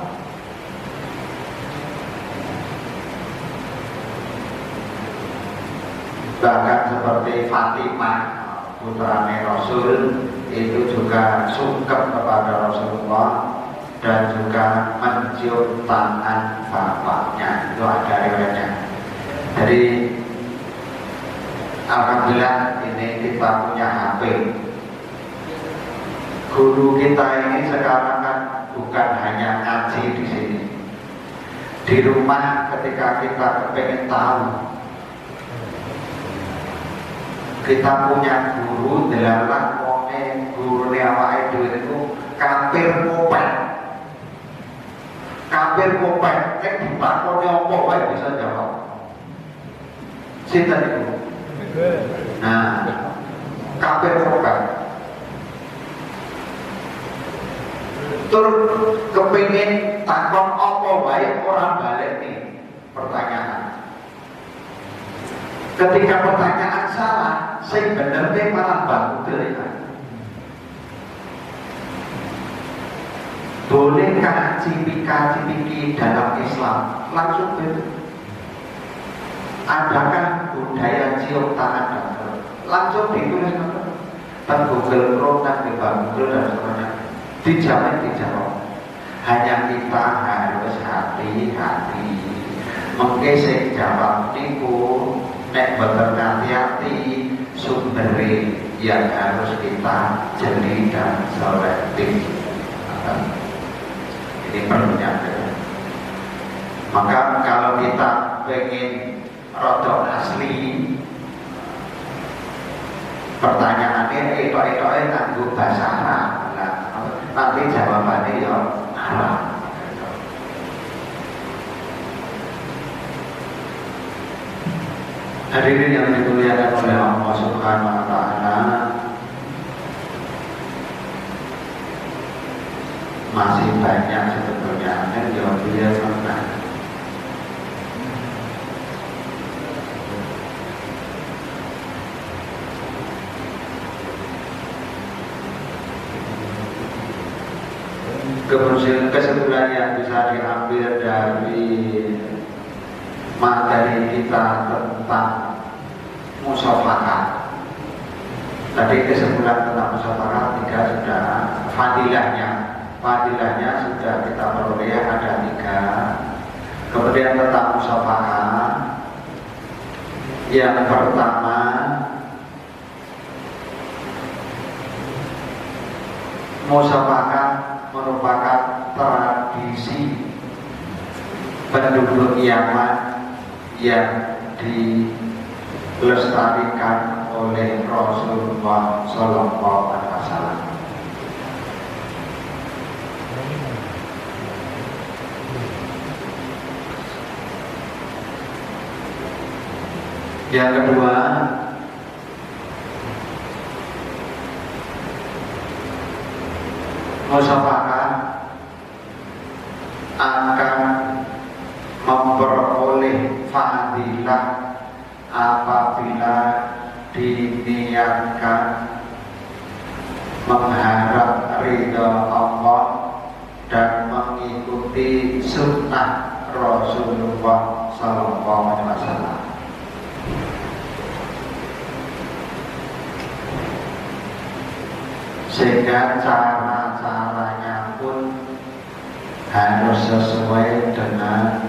Bahkan seperti Fatimah putrane Rasul itu juga sungkem kepada Rasulullah dan juga mencium tangan bapaknya, itu ada riwayatnya. Jadi alhamdulillah ini kita punya HP. Guru kita ini sekarang kan bukan hanya ngaji di sini. Di rumah ketika kita pengen tahu, kita punya guru delalah wonge guru awake dhewe itu kafir kopek. Kafir kopek nek ditakoni apa wae bisa jawab. Sinten iku? Nah, kafir kopek. Tur kepingin takon apa wae ora balik nih pertanyaan. Ketika pertanyaan salah, sing bener ke malah bantu bolehkah cipika-cipiki dalam Islam? Langsung betul. Adakah budaya cium tangan dan langsung ditulis dan Google Chrome dan Google dan semuanya dijamin dijawab. Hanya kita harus hati-hati. Mungkin saya jawab niku nek betul hati-hati sumbernya yang harus kita jeli dan selektif. Ini perlunya. Maka kalau kita pengen rodok asli, pertanyaannya itu nganggo bahasa Arab. Nanti jawabannya ya Arab. Hadirin yang dimuliakan oleh Allah Subhanahu wa Ta'ala, masih banyak sebetulnya yang jawab dia pernah. Kesimpulan yang bisa diambil dari materi kita tentang musafahat. Tadi kesimpulan tentang musafahat 3 sudah, fadilahnya sudah kita peroleh ada 3. Kemudian tentang musafahat, yang pertama musafahat merupakan tradisi penduduk Yaman yang dilestarikan oleh Rasulullah Sallallahu Alaihi Wasallam. Yang kedua, musafahat akan memperoleh fadilah apabila diniatkan mengharap ridha Allah dan mengikuti sunnah Rasulullah Sallallahu Alaihi Wasallam. Sehingga cara-caranya pun harus sesuai dengan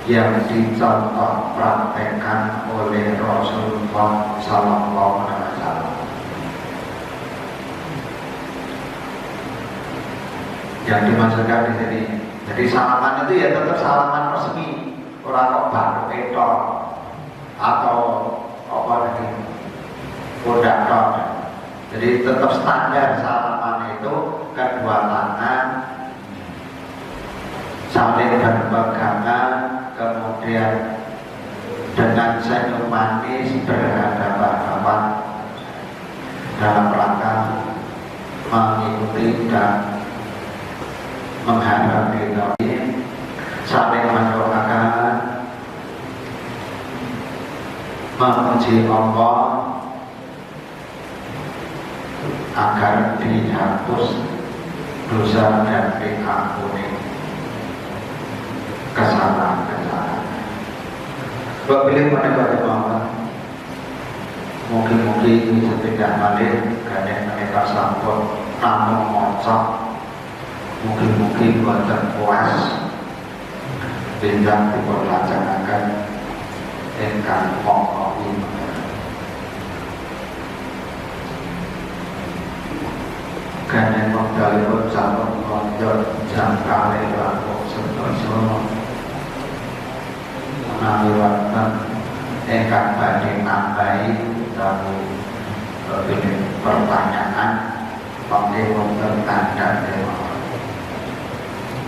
yang dicontoh praktekkan oleh Rasulullah Sallallahu Alaihi Wasallam. Yang dimaksudkan di sini, jadi salaman itu ya tetap salaman resmi, orang kok baru etor atau apa lagi kodak. Jadi tetap standar salaman itu kedua tangan saling berpegangan, kemudian dengan senyum manis berhadapan-hadapan dalam rangka mengikuti dan mengharap ridha, saling mendoakan, memuji Allah, agar dihapus dosa dan diampuni kesalahan-kesalahan. Bila menikmati Allah, mungkin setidak balik kadang mereka sampun namun mocok, mungkin buatan puas bintang diperlaksanakan dengan pokok iman. Kadang waktu sampun konjol jangkale laku sedoso menaliwatan engkang badhe nambahi utawi pertanyaan mongke wonten tanda dewa.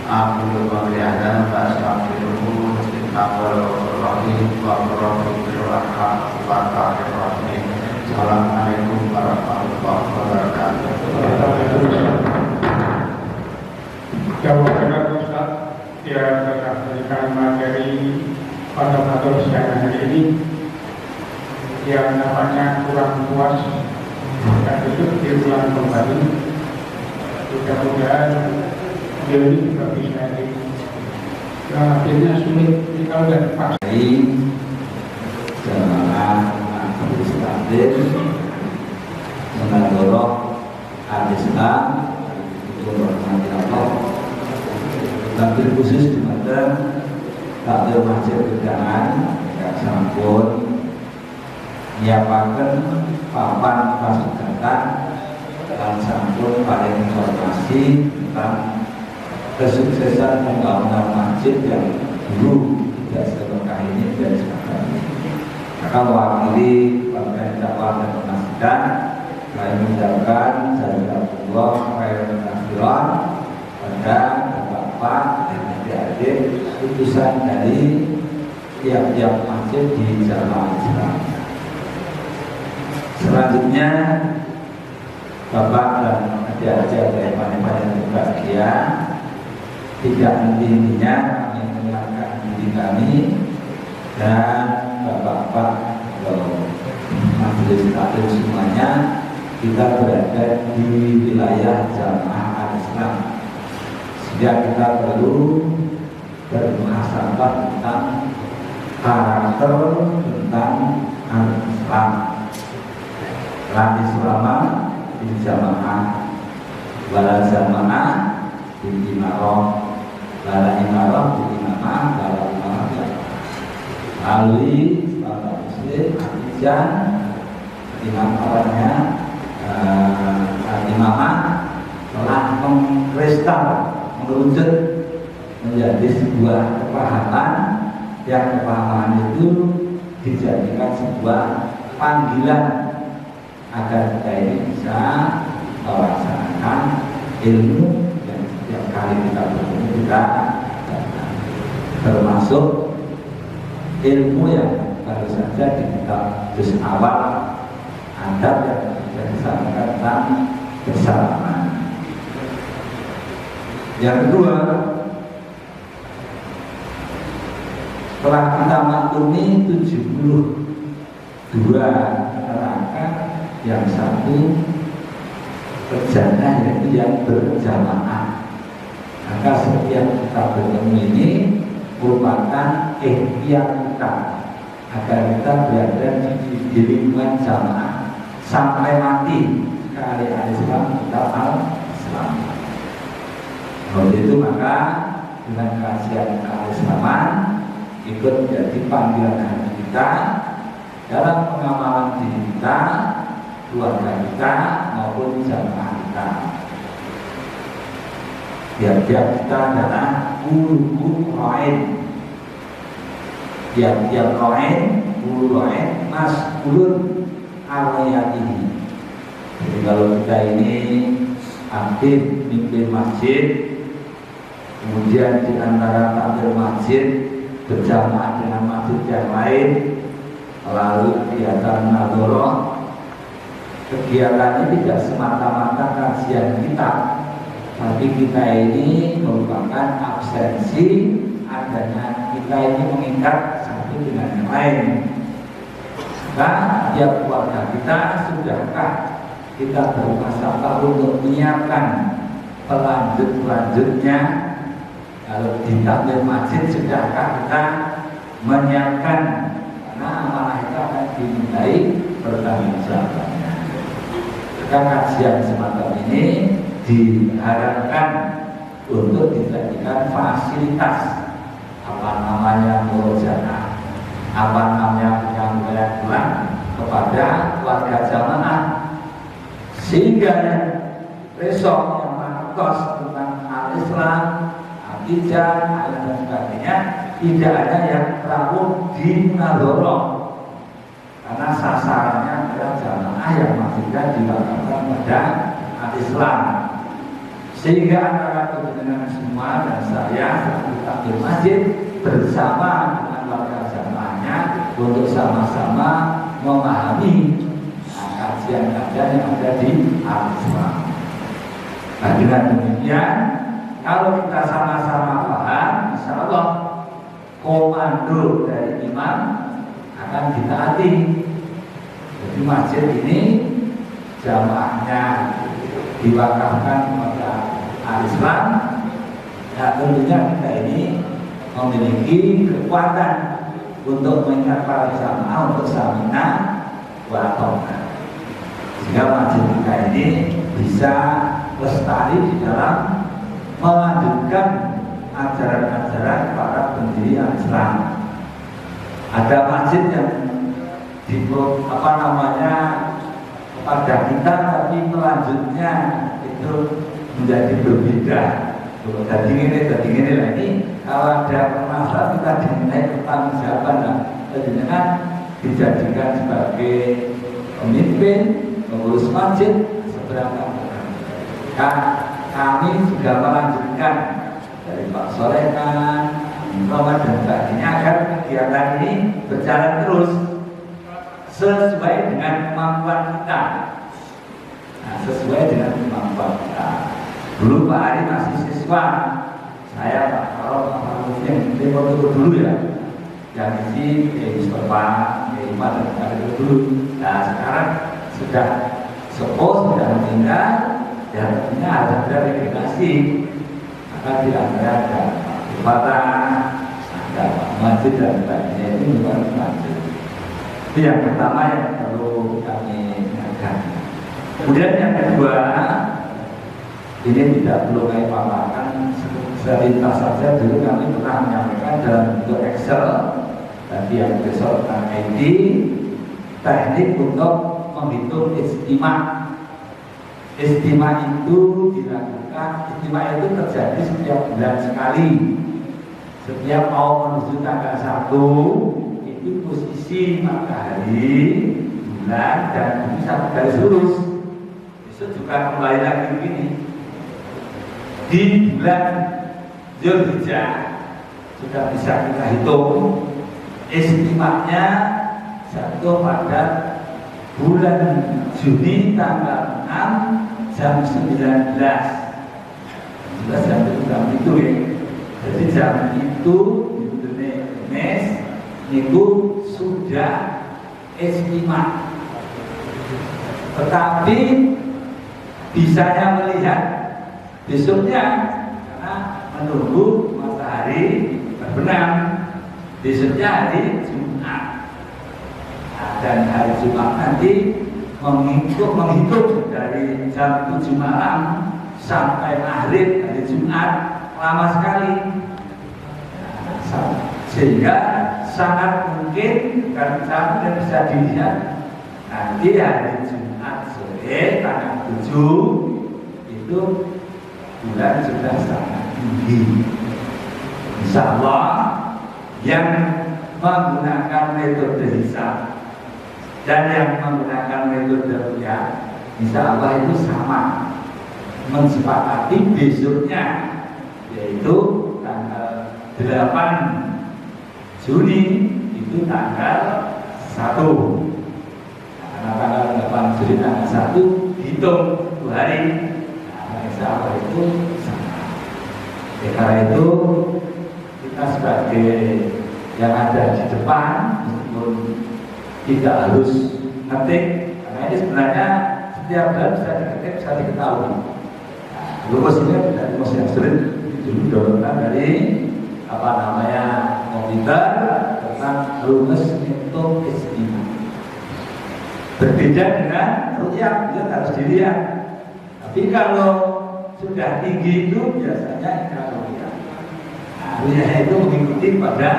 Aku berlihat astagfirullah Bismillahirrahmanirrahim Assalamualaikum warahmatullahi wabarakatuh. Jawaban Ustaz yang telah memberikan materi pada matur siang hari ini yang namanya kurang puas dan itu diulang kembali. Mudah-mudahan ini juga bisa akhirnya sulit kalau tidak dipaksa. Jamaah Majelis Taklim Menadoroh Al-Islam itu berhormati Allah. Taklim khusus di mana taklim masjid Gedangan yang sampun nyiapaken papan pasugatan dan sampun paling informasi tentang kesuksesan pembangunan masjid yang dulu tidak sebesar ini dan sekarang. Maka mewakili Bapak Dakwah dan Memastikan saya mengucapkan jazakallah khairan katsiran pada Bapak dan adik-adik utusan dari tiap-tiap masjid di Jamaah Islam. Selanjutnya Bapak dan adik-adik yang paling berbahagia, tidak henti-hentinya kami mengingatkan diri kami dan Bapak-bapak Majelis Taklim semuanya, kita berada di wilayah Jamaah Al-Islam, sehingga kita perlu bermuhasabah tentang karakter tentang Al-Islam. Al-Islam di Jamaah, wala Jamaah di Imarah, wala Imarah di Imamah, wala Imamah di melalui Bapak Muslim Atijan Imam awalnya Imamah telah mengkristal mengerucut menjadi sebuah kepahaman yang kepahaman itu dijadikan sebuah panggilan agar kita ini bisa melaksanakan ilmu yang setiap kali kita bertemu kita termasuk ilmu yang baru saja di kitab juz awal adab yang sudah disampaikan tentang bersalaman. Yang kedua, setelah kita maklumi 72 neraka, yang satu berjannah yaitu yang berjamaah. Maka setiap kita bertemu ini merupakan ikhtiar kita agar kita berada di lingkungan jamaah sampai mati. Sekali al-Islam kita al-Islam. Oleh itu maka dengan kasihan al-Islaman ikut menjadi panggilan hati kita dalam pengamalan diri kita, keluarga kita maupun jamaah kita. Tiap-tiap kita adalah guru roin. Tiap-tiap roin, guru roin, mas'ulun alayatihi. Jadi kalau kita ini aktif mimpin masjid, kemudian di antara takmir masjid berjamaah dengan masjid yang lain, lalu kegiatan nadoroh, kegiatan ini tidak semata-mata kajian kita, tapi kita ini merupakan absensi adanya kita ini mengikat satu dengan yang lain. Nah, tiap keluarga kita sudahkah kita bermuasabah untuk menyiapkan pelanjutnya. Kalau di takmir masjid sudahkah kita menyiapkan, karena amanah itu akan dimintai pertanggungjawabannya. Maka kajian semacam ini diharapkan untuk dijadikan fasilitas, apa namanya, murojaah, apa namanya, penyampaian pulang kepada warga jamaah, sehingga yang besok yang mantos tentang al-Islam, akidah, dan sebagainya tidak ada yang rawuh di munadharah, karena sasarannya adalah jamaah yang masihkan diwakafkan pada al-Islam. Sehingga antara kepentingan semua dan saya selaku takmir masjid bersama dengan warga jamaahnya untuk sama-sama memahami kajian-kajian yang ada di al-Islam. Nah, dengan demikian, kalau kita sama-sama paham, insya Allah komando dari imam akan ditaati. Jadi masjid ini jamaahnya diwakafkan kepada al-Islam. Nah, tentunya kita ini memiliki kekuatan untuk mengingat para jamaah untuk samina wa ta'na, sehingga masjid kita ini bisa lestari di dalam melanjutkan ajaran-ajaran para pendiri Islam. Ada masjid yang kepada kita, tapi melanjutnya itu menjadi berbeda. Jadi ini lagi, kalau ada permasalahan kita dimintai pertanggungjawaban, dan dijadikan sebagai pemimpin, pengurus masjid, seberapa kami juga melanjutkan dari Pak Solekan, Muhammad dan sebagainya, agar kegiatan ini berjalan terus sesuai dengan kemampuan kita. Nah, sesuai dengan kemampuan kita. Dulu Pak Ari masih siswa, saya Pak Karol, Pak Marufin, dulu ya, yang isi Mustafa, Iman dan sebagainya dulu. Nah, sekarang sudah sepuh, sudah meninggal, ya tentunya ada regenerasi. Maka tidak ada Fatah, ada Pak Majid dan sebagainya, itu bukan Majid. Itu yang pertama yang perlu kami ingatkan. Kemudian yang kedua, ini tidak perlu kami paparkan, selintas saja. Dulu kami pernah menyampaikan dalam bentuk Excel, tadi yang besok tentang ID, teknik untuk menghitung istimewa. Istimewa itu dilakukan, istimewa itu terjadi setiap bulan sekali. Setiap mau menuju tanggal 1, itu posisi matahari, bulan, dan bumi satu garis lurus. Besok juga kembali lagi begini. Di bulan Zulhijjah sudah bisa kita hitung istimewanya jatuh pada bulan Juni tanggal 6 jam 19. Jam itu ya. Jadi jam itu itu sudah istimewa. Tetapi bisanya melihat besoknya karena menunggu matahari terbenam. Besoknya hari Jumat. Dan hari Jumat nanti menghitung dari jam 7 malam sampai maghrib hari Jumat, lama sekali. Sehingga sangat mungkin dan bisa dilihat nanti hari Jumat sore tanggal 7 itu bulan sudah sangat tinggi. Insya Allah yang menggunakan metode hisab dan yang menggunakan metode ruqyah, insya Allah itu sama, mensepakati besoknya, yaitu tanggal 8 Juni itu tanggal 1. Karena tanggal 8 Juni tanggal 1 hitung 2 hari. Nah, insya Allah itu sama. Karena itu kita sebagai yang ada di depan, meskipun tidak harus ngetik, karena ini sebenarnya setiap bulan bisa diketik, bisa diketahui. Rumus ini adalah rumus yang sulit dulu downloadan dari komputer tentang rumus hitung istimewa. Berbeda dengan ru'yah, dia harus dilihat. Tapi kalau sudah tinggi itu biasanya ikrar ru'yah. Ru'yah itu mengikuti pada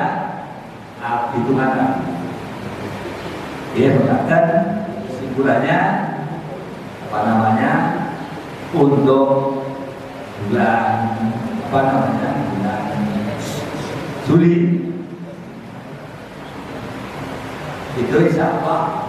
hitungan kami. Dia mengatakan kesimpulannya untuk bulan bulan Juli itu insya Allah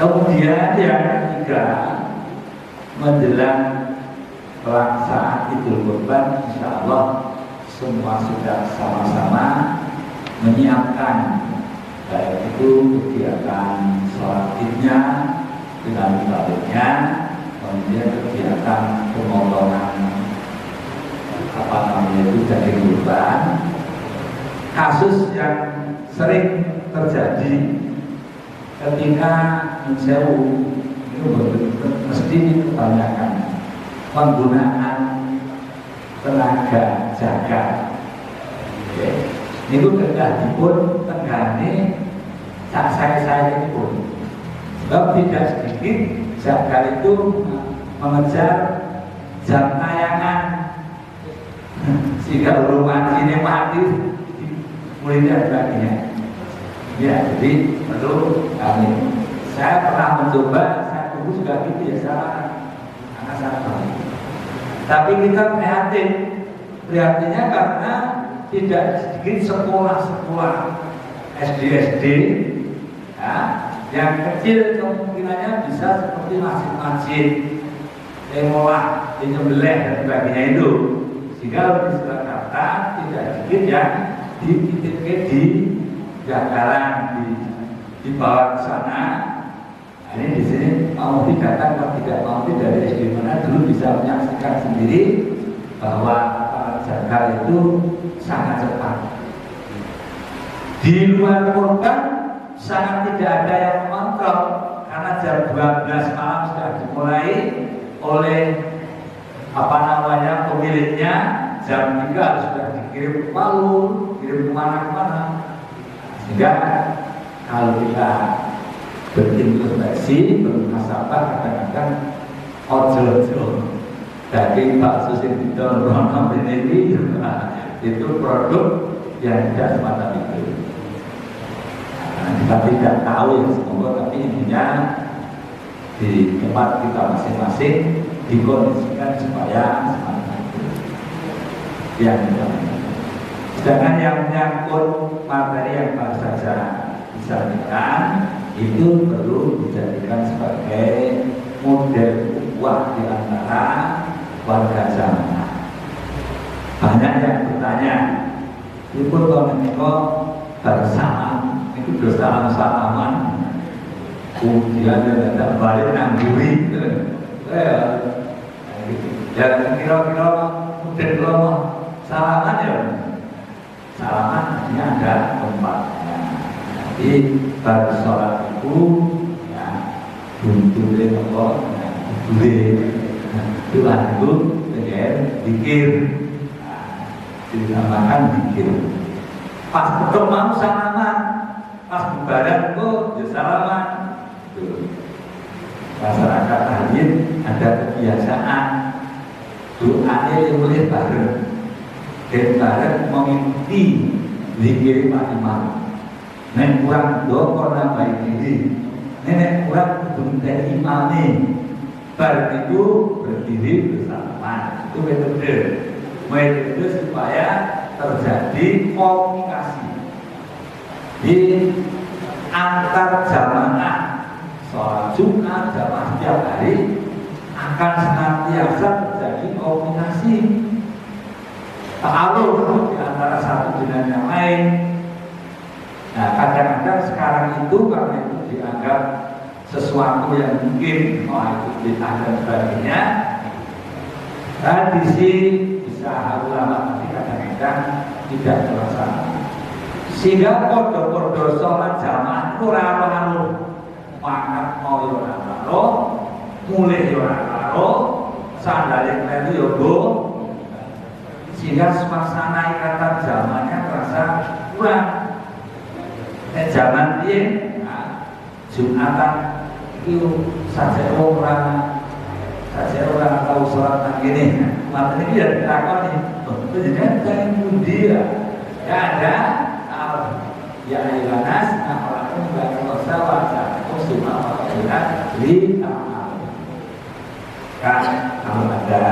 kemudian yang ketiga menjelang pelaksanaan Idul Kurban, insya Allah semua sudah sama-sama menyiapkan baik itu kegiatan sholat idnya dengan baliknya, kemudian kegiatan pemotongan itu daging kurban. Kasus yang sering terjadi ketika mensewu itu mesti kebanyakan penggunaan tenaga jaga. Ini kedah pun tenggane saya ini pun sebab tidak sedikit jaga itu mengejar jam tayangan sehingga rumah ini mati mulai dan sebagainya. Ya, jadi perlu kami. Saya pernah mencoba, saya dulu juga gitu ya, anak saya. Tapi kita prihatinnya karena tidak sedikit sekolah-sekolah SD ya, yang kecil kemungkinannya bisa seperti masjid-masjid, sekolah, penyembelih dan sebagainya itu. Sehingga di Surakarta tidak sedikit yang dititipkan di Jagalan di bawah sana. Nah, ini di sini mau datang atau tidak mau dari SD mana dulu bisa menyaksikan sendiri bahwa jagal itu sangat cepat. Di luar kurban sangat tidak ada yang mengontrol karena jam 12 malam sudah dimulai oleh pemiliknya. Jam 3 sudah dikirim ke Palu, kirim kemana-mana. Sehingga kalau kita berintrospeksi, bermuhasabah, kadang-kadang ojo-ojo daging bakso sing didorong ini itu produk yang tidak semata itu. Kita tidak tahu ya semoga, tapi intinya di tempat kita masing-masing dikondisikan supaya semata itu. Sedangkan yang menyangkut materi yang baru saja disampaikan itu perlu dijadikan sebagai model ukhuwah di antara warga jamaah. Banyak yang bertanya, itu kalau bersamaan itu bersalaman, kemudian tidak balik nangguri, ya kira-kira model kalau salaman ya. Salaman artinya ada tempatnya. Jadi pada sholat itu ya buntutnya apa? Tuhan itu dengan dikir, dinamakan dikir. Pas ketemu salaman, pas bubaran itu ya salaman. Masyarakat Tahin ada kebiasaan doanya yang boleh bareng. Dan bareng mengikuti zikir Pak Imam. Nek kurang doa karena baik diri. Nenek kurang bentuk imami. Bar itu berdiri bersama. Itu metode supaya terjadi komunikasi di antar jamaah. Sholat Jumat jamaah setiap hari akan senantiasa terjadi komunikasi. Ta'aruf di antara satu dengan yang lain. Nah, kadang-kadang sekarang itu karena itu dianggap sesuatu yang mungkin itu bid'ah dan sebagainya, tradisi bisa ulama tapi kadang-kadang tidak terlaksana. Sehingga podo-podo sholat jamaah itu raro-raro, makan mau yo raro, mulai yo raro, sandalin itu yo go, sehingga suasana ikatan zamannya terasa kurang. Zaman ini Jumatan itu saja orang tahu sholat begini, maka ini ya ditakoni, itu jadi jangan budi ya ada ya ilanas, nah orang itu nggak bersawat, itu cuma orang di kan kalau ada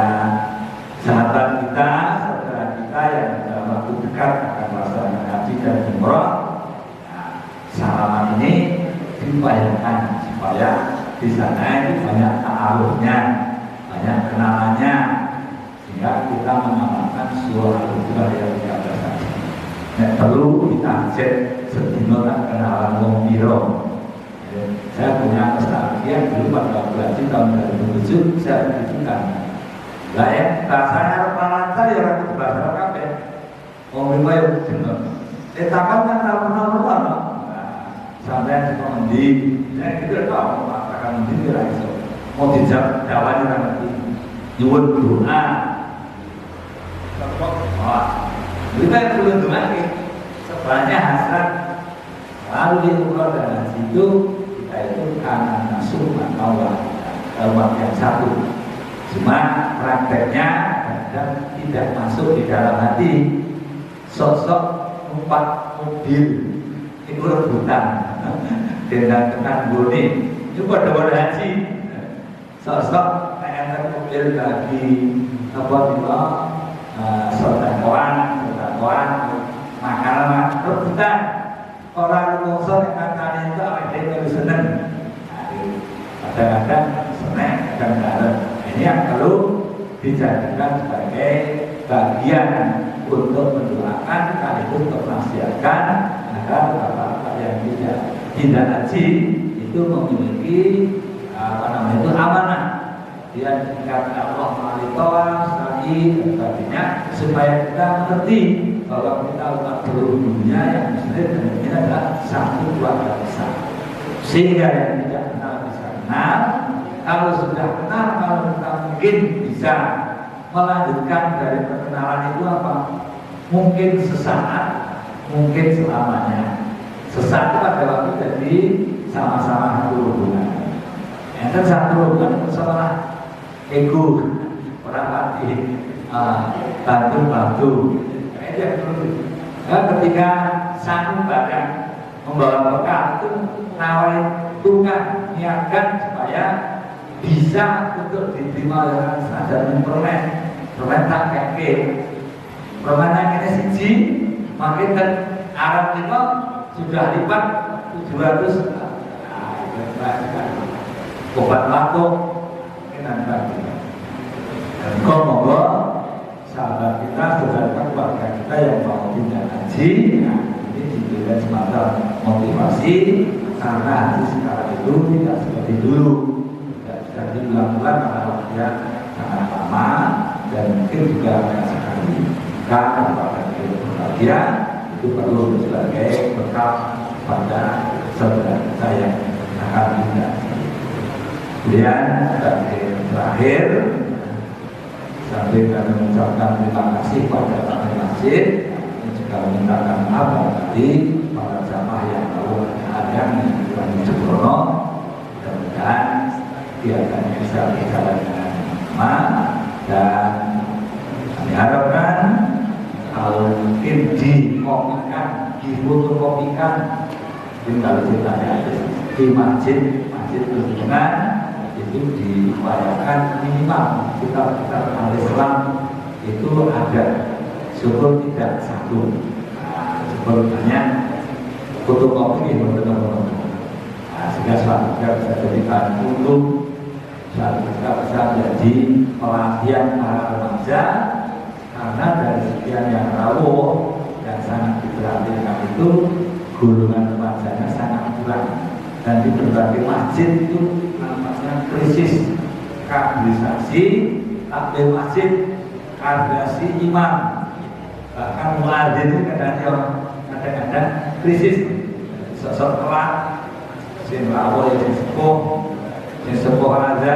sahabat kita, saudara kita yang dalam waktu dekat akan melaksanakan haji dan umroh, salaman ini dibayangkan supaya di sana itu banyak ta'arufnya, banyak kenalannya, sehingga kita mengamalkan surah Al-Baqarah yang 13 tadi. Nek perlu kita cek sedino tak kenalan wong piro. Saya punya nostalgia dulu pada haji tahun 2007 saya ditunjukkan. Lah ya, rasanya rata-rata ya orang itu bahasa kabeh. Wong piro yo jeneng. Takon kan ora pernah sampai di saya tidak tahu mengatakan ini tidak iso mau dijawab jawabannya nanti nyuwun doa kita yang perlu doa sebenarnya hasrat lalu di umroh dan haji itu kita itu karena nasuh Allah dalam yang satu, cuma prakteknya kadang tidak masuk di dalam hati. Sosok numpak mobil itu rebutan dengan tekan goni itu pada haji sosok pengen mobil lagi apa bila sodakoan makanan rebutan orang ngomong yang kata itu ada yang seneng kadang-kadang seneng kadang-kadang ini yang perlu dijadikan sebagai bagian untuk mendoakan sekaligus menasihatkan agar bapak-bapak yang tidak haji itu memiliki itu amanah. Dia tingkat Allah melalui tawaf, sa'i dan sebagainya supaya kita mengerti bahwa kita umat seluruh dunia yang muslim dan ini adalah satu keluarga besar. Sehingga yang tidak kenal bisa kenal, kalau sudah kenal kalau kita mungkin bisa melanjutkan dari perkenalan itu apa? Mungkin sesaat, mungkin selamanya. Sesaat itu pada waktu jadi sama-sama satu hubungan. Yang satu hubungan masalah ego, orang mati, bantu-bantu. Ketika satu badan membawa bekal itu nawarin tukang niatkan supaya bisa untuk diterima dengan sadar permen tak keke permen yang ini siji makin dan Arab itu sudah lipat 700 obat batuk dan sebagainya. Dan moga sahabat kita, saudara keluarga kita yang mau pindah haji, nah, ini diberikan semacam motivasi karena haji sekarang itu tidak seperti dulu, tidak bisa diulang-ulang karena waktunya sangat lama dan mungkin juga sekali. Maka kepada kita itu perlu sebagai bekal pada saudara kita yang akan pindah. Kemudian terakhir sambil kami mengucapkan terima kasih pada Pak Masjid dan juga memintakan maaf tadi para jamaah yang tahu ada di Bulan Jebrono. Mudah-mudahan kegiatannya bisa berjalan dengan aman dan kami harapkan kalau mungkin dikopikan, difotokopikan, mungkin kalau ceritanya di masjid Tunjungan itu diupayakan minimal kita Islam itu ada syukur tidak satu, syukur banyak fotokopi yang benar-benar sehingga suatu bisa jadikan untuk suatu bisa menjadi pelatihan para remaja karena dari sekian yang rawuh dan sangat diperhatikan itu golongan remajanya sangat kurang. dan di berbagai masjid itu nampaknya krisis kaderisasi, takbir masjid, kaderasi imam, bahkan muadzin itu kadang-kadang krisis, sosok telat, sing lawo yang sepuh aja,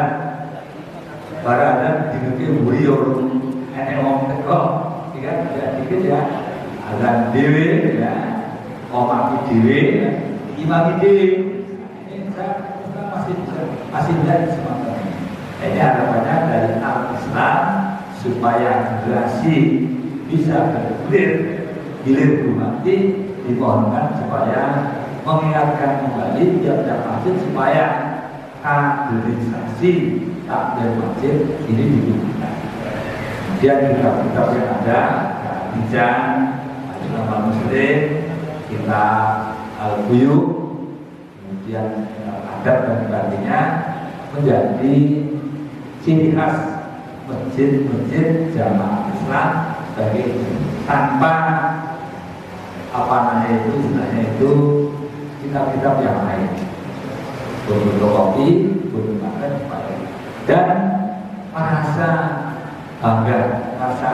para ada dikit beliau, enek om teko, ya dikit ya, azan dewi ya, omaki dewi, imami dewi, ini masih dari semacam ini. Ini harapannya dari Al-Islam supaya generasi bisa gilir mati, dimohonkan supaya mengingatkan kembali tiap-tiap masjid supaya kaderisasi takbir masjid ini dibutuhkan. Kemudian kitab-kitab yang ada, Bijan, Al Muslim, kitab Al-Buyuk, kemudian adab dan sebagainya menjadi ciri khas masjid-masjid jamaah Islam sebagai tanpa apa namanya itu istilahnya itu kitab-kitab yang lain, fotokopi, foto makan, dan merasa bangga, merasa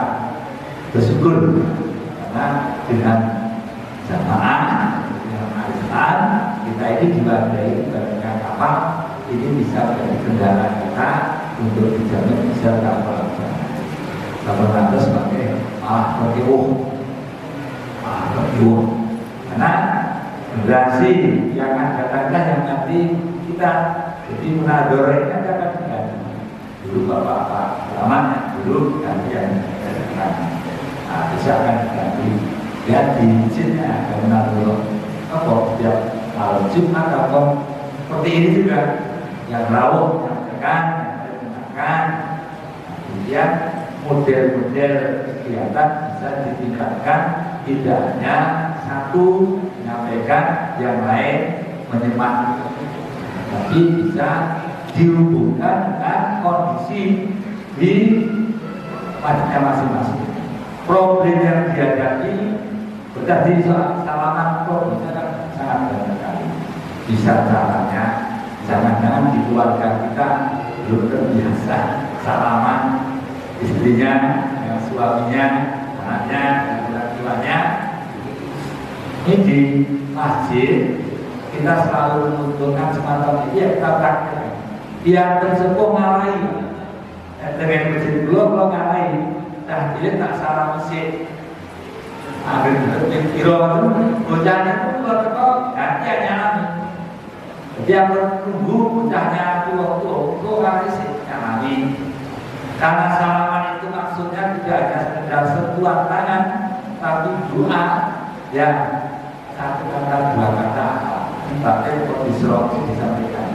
bersyukur karena dengan jamaah dengan Islam kita ini diwadai dengan kapal ini bisa menjadi kendaraan kita untuk dijamin bisa kapal lantas sebagai karena generasi yang akan datang yang nanti kita jadi menadornya akan diganti dulu bapak-bapak lamanya dulu gantian bisa akan diganti ya di sini akan menador apa setiap malam Jumat atau seperti ini juga yang rawuh yang tekan yang makan kemudian model-model kegiatan bisa ditingkatkan, tidak hanya satu menyampaikan, yang lain menyemak, tapi bisa dihubungkan dengan kondisi di masjidnya masing-masing. Problem yang dihadapi berarti soal salaman problemnya sangat banyak sekali. Bisa caranya, jangan-jangan di keluarga kita belum terbiasa salaman istrinya, dengan suaminya, anaknya, dan orang tuanya. Ini di masjid kita selalu menunjukkan semacam ini ya kita praktek. Yang tersepuh ngalahi dengan masjid belum ngalahi. Nah dia tak salah masjid. Akhirnya kira itu bocahnya pun keluar kok ganti nyalami. Dia menunggu bocahnya tua kali sih nyalami. Karena salaman itu maksudnya tidak hanya sekedar sentuhan tangan, tapi doa yang satu kata dua kata, tapi kok disampaikan.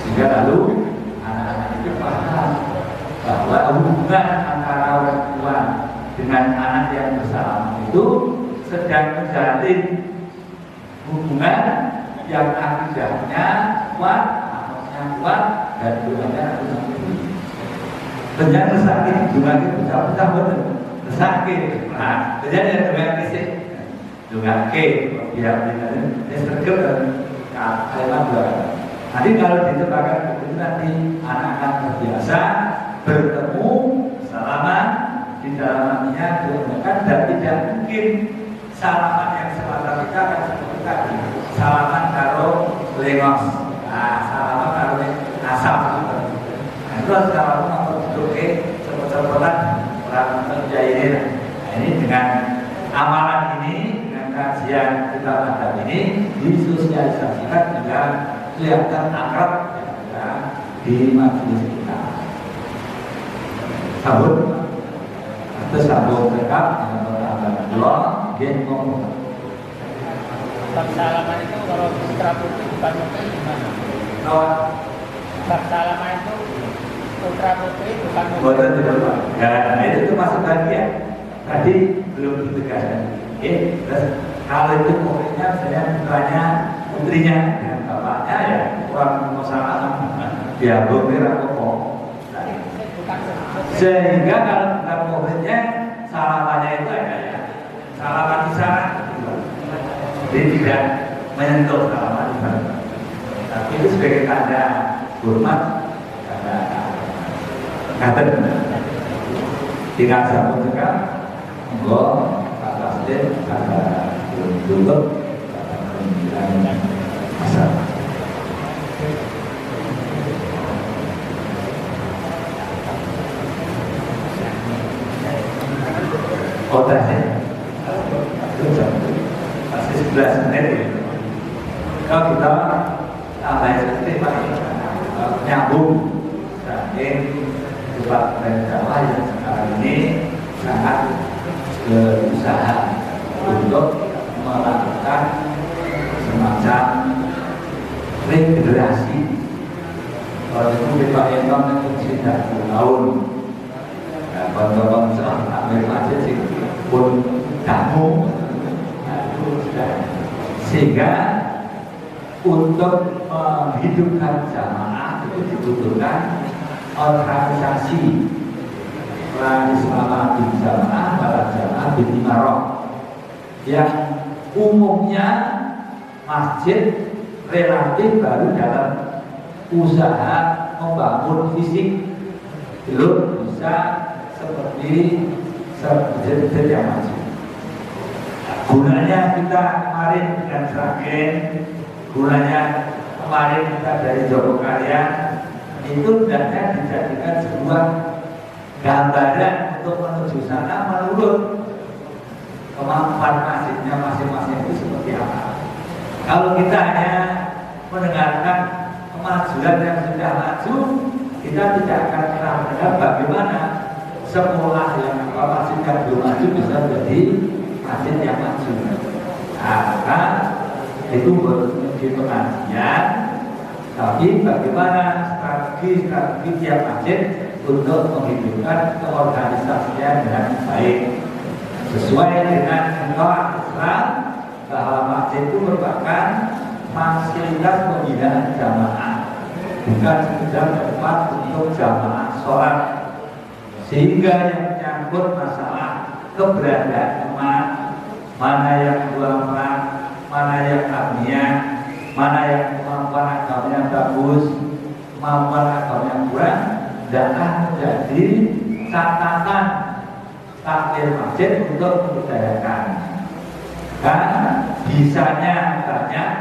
Sehingga lalu anak-anak itu paham bahwa hubungan antara orang tua dengan anak yang bersalaman itu sedang menjalin hubungan yang akidahnya kuat, amalnya kuat, dan doanya harus ternyata sakit juga itu besar betul sakit. Nah, terjadi dengan fisik juga biar kita terkejut kalimat dua. Nanti kalau ditebakkan begitu nanti anak-anak terbiasa bertemu salaman di dalamnya dilakukan dan tidak mungkin salaman yang semata-mata akan seperti tadi salaman karo lengos, salaman karo asam. Nah, itu salaman cepet-cepetan orang kerja ini. Nah, ini dengan amalan ini, dengan kajian kita adab ini disosialisasikan juga kelihatan akrab ya, di majelis kita. Sambut atau sambut dekat dengan pertanyaan Allah dia ngomong. Salaman itu kalau putra putri bukan mungkin gimana? Salaman itu putra putri bukan mungkin. Ya, itu termasuk bagian. Tadi belum ditegaskan. Terus kalau itu pokoknya saya putranya, putrinya, dan bapaknya ya orang mau salaman, dia bergerak pokok. Sehingga kalau bukan muridnya salamannya itu ya salaman di sana, jadi tidak menyentuh salaman di sana. itu sebagai tanda hormat karena ngaten tinggal sambung juga monggo Pak Taslim kata tutup kata pembicaraan masalah. Kota sih, masih 11 menit ya. Kalau kita tambah sedikit Pak, nyambung, saking sebab Jawa yang sekarang ini sangat berusaha untuk melakukan semacam regenerasi. Kalau itu Pak Enon itu sudah 10 tahun. Konco-konco ambil aja sih pun kamu sehingga untuk menghidupkan jamaah itu dibutuhkan organisasi selama di jamaah para jamaah di Imarah yang umumnya masjid relatif baru dalam usaha membangun fisik belum bisa seperti masjid yang maju. Gunanya kita kemarin dengan Sragen, gunanya kemarin kita dari Jogokarya itu hendaknya dijadikan sebuah gambaran untuk menuju sana menurut kemampuan masjidnya masing-masing itu seperti apa. Kalau kita hanya mendengarkan kemajuan yang sudah maju, kita tidak akan pernah mendengar bagaimana sekolah yang masjid yang belum maju bisa menjadi masjid yang maju. Maka itu menjadi pengajian, tapi bagaimana strategi tiap masjid untuk menghidupkan keorganisasian dengan baik sesuai dengan norma Islam bahwa masjid itu merupakan fasilitas pembinaan jamaah, bukan sekedar tempat untuk jamaah sholat. Sehingga yang menyangkut masalah keberadaan umat, mana yang ulama, mana yang abniah, mana yang kemampuan agamanya bagus, kemampuan agamanya kurang, jangan menjadi catatan takdir masjid untuk membudayakan. Kan bisanya banyak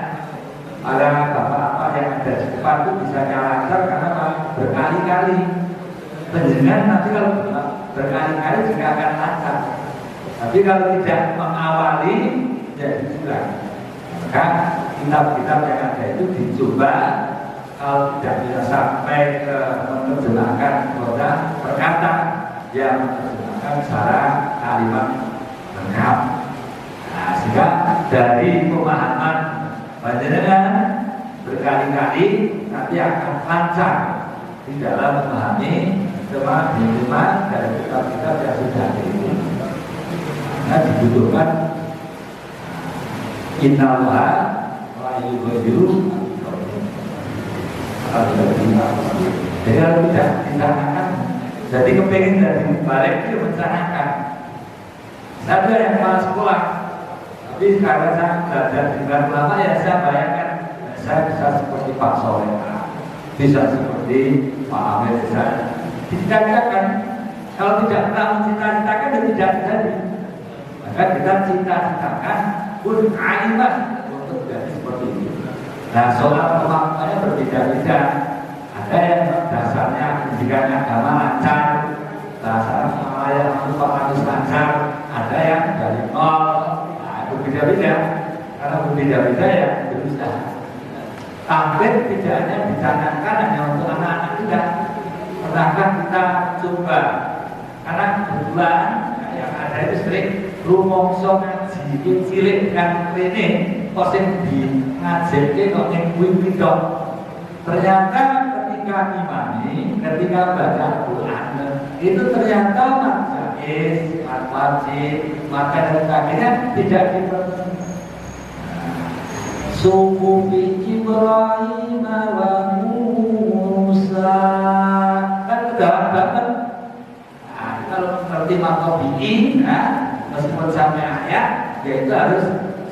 para bapak-bapak yang ada di depan itu bisanya lancar karena berkali-kali. Penjenengan nanti kalau berkali-kali juga akan lancar. Tapi kalau tidak mengawali jadi curang. Maka kitab-kitab yang ada itu dicoba kalau tidak bisa sampai ke menerjemahkan kota perkata yang menerjemahkan secara kalimat lengkap. Nah, sehingga dari pemahaman panjenengan berkali-kali nanti akan lancar di dalam memahami tema dari kitab-kitab yang sudah ada ini. Nah, dibutuhkan innallaha la yughayyiru jadi kalau tidak dicanangkan, jadi kepengen dari balik itu mencanangkan. Saya yang malas sekolah, tapi karena saya belajar dengan ulama ya saya bayangkan saya bisa seperti Pak Soleh, bisa seperti Pak Amir, bisa dicita-citakan. Kalau tidak pernah mencita-citakan dan tidak jadi, maka kita cita-citakan pun alimah untuk jadi seperti itu. Nah, soal kemampuannya berbeda-beda. Ada yang dasarnya pendidikan agama lancar, dasarnya yang harus lancar, ada yang dari nol. Nah, itu beda-beda. Karena berbeda-beda ya berusaha. Tampil tidak hanya dicanangkan hanya untuk anak-anak kita. Pernahkah kita coba? Karena kebetulan yang ada itu sering rumongso ngaji cilik kan ini kosong di ngajarke kok ning kuwi tok. Ternyata ketika imani, ketika baca Quran itu ternyata majais, wajib, maka dan sebagainya tidak diperlukan. Suhufi Ibrahim wa Musa kan dalam banget. Nah, kalau seperti makobiin, meskipun sampai ayat, yaitu harus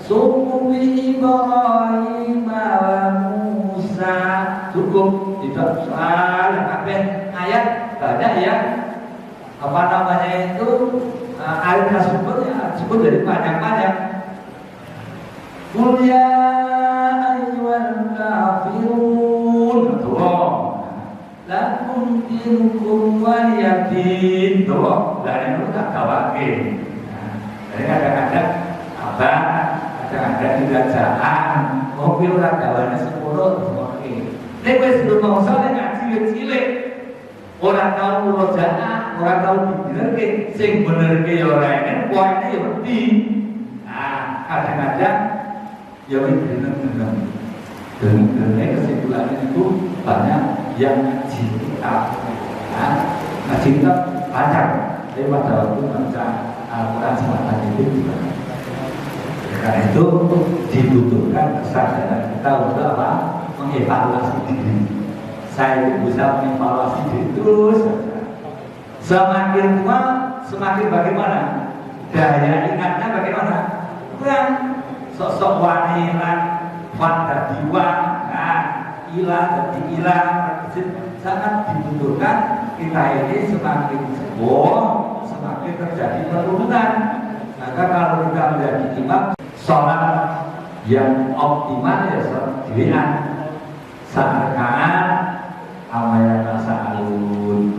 Suhufi Ibrahim wa Musa bisa cukup, tidak salah kabeh ayat banyak ya apa namanya itu ayat tersebut ya disebut dari panjang-panjang. Qul ya ayyuhal kafirun, lakum dinukum waliyadin, dan itu tak kawake. Jadi kadang-kadang apa? Kadang-kadang dirajaan, mobil radawannya 10 oke. Nek wis rumangsa nek ngaji cilik, ora tau murojaah, ora tau dibenerke, sing benerke ya ora enek, poine ya wedi. Nah, kadang-kadang ya bener-bener. Dan kesimpulannya itu banyak yang ngaji kitab. Nah, ngaji kitab panjang. Tapi pada waktu baca Al-Quran semata itu juga. Karena itu dibutuhkan kesadaran kita untuk apa? Mengevaluasi diri. Saya itu bisa mengevaluasi diri terus. Semakin tua, semakin bagaimana? Daya ingatnya bagaimana? Kurang. Sosok wanita, pada diwan, ilah jadi ilah, sangat dibutuhkan. Kita ini semakin sepuh, semakin terjadi penurunan. Maka kalau kita menjadi imam, sholat yang optimal ya sholat dirian, sangat amayana sa'alun,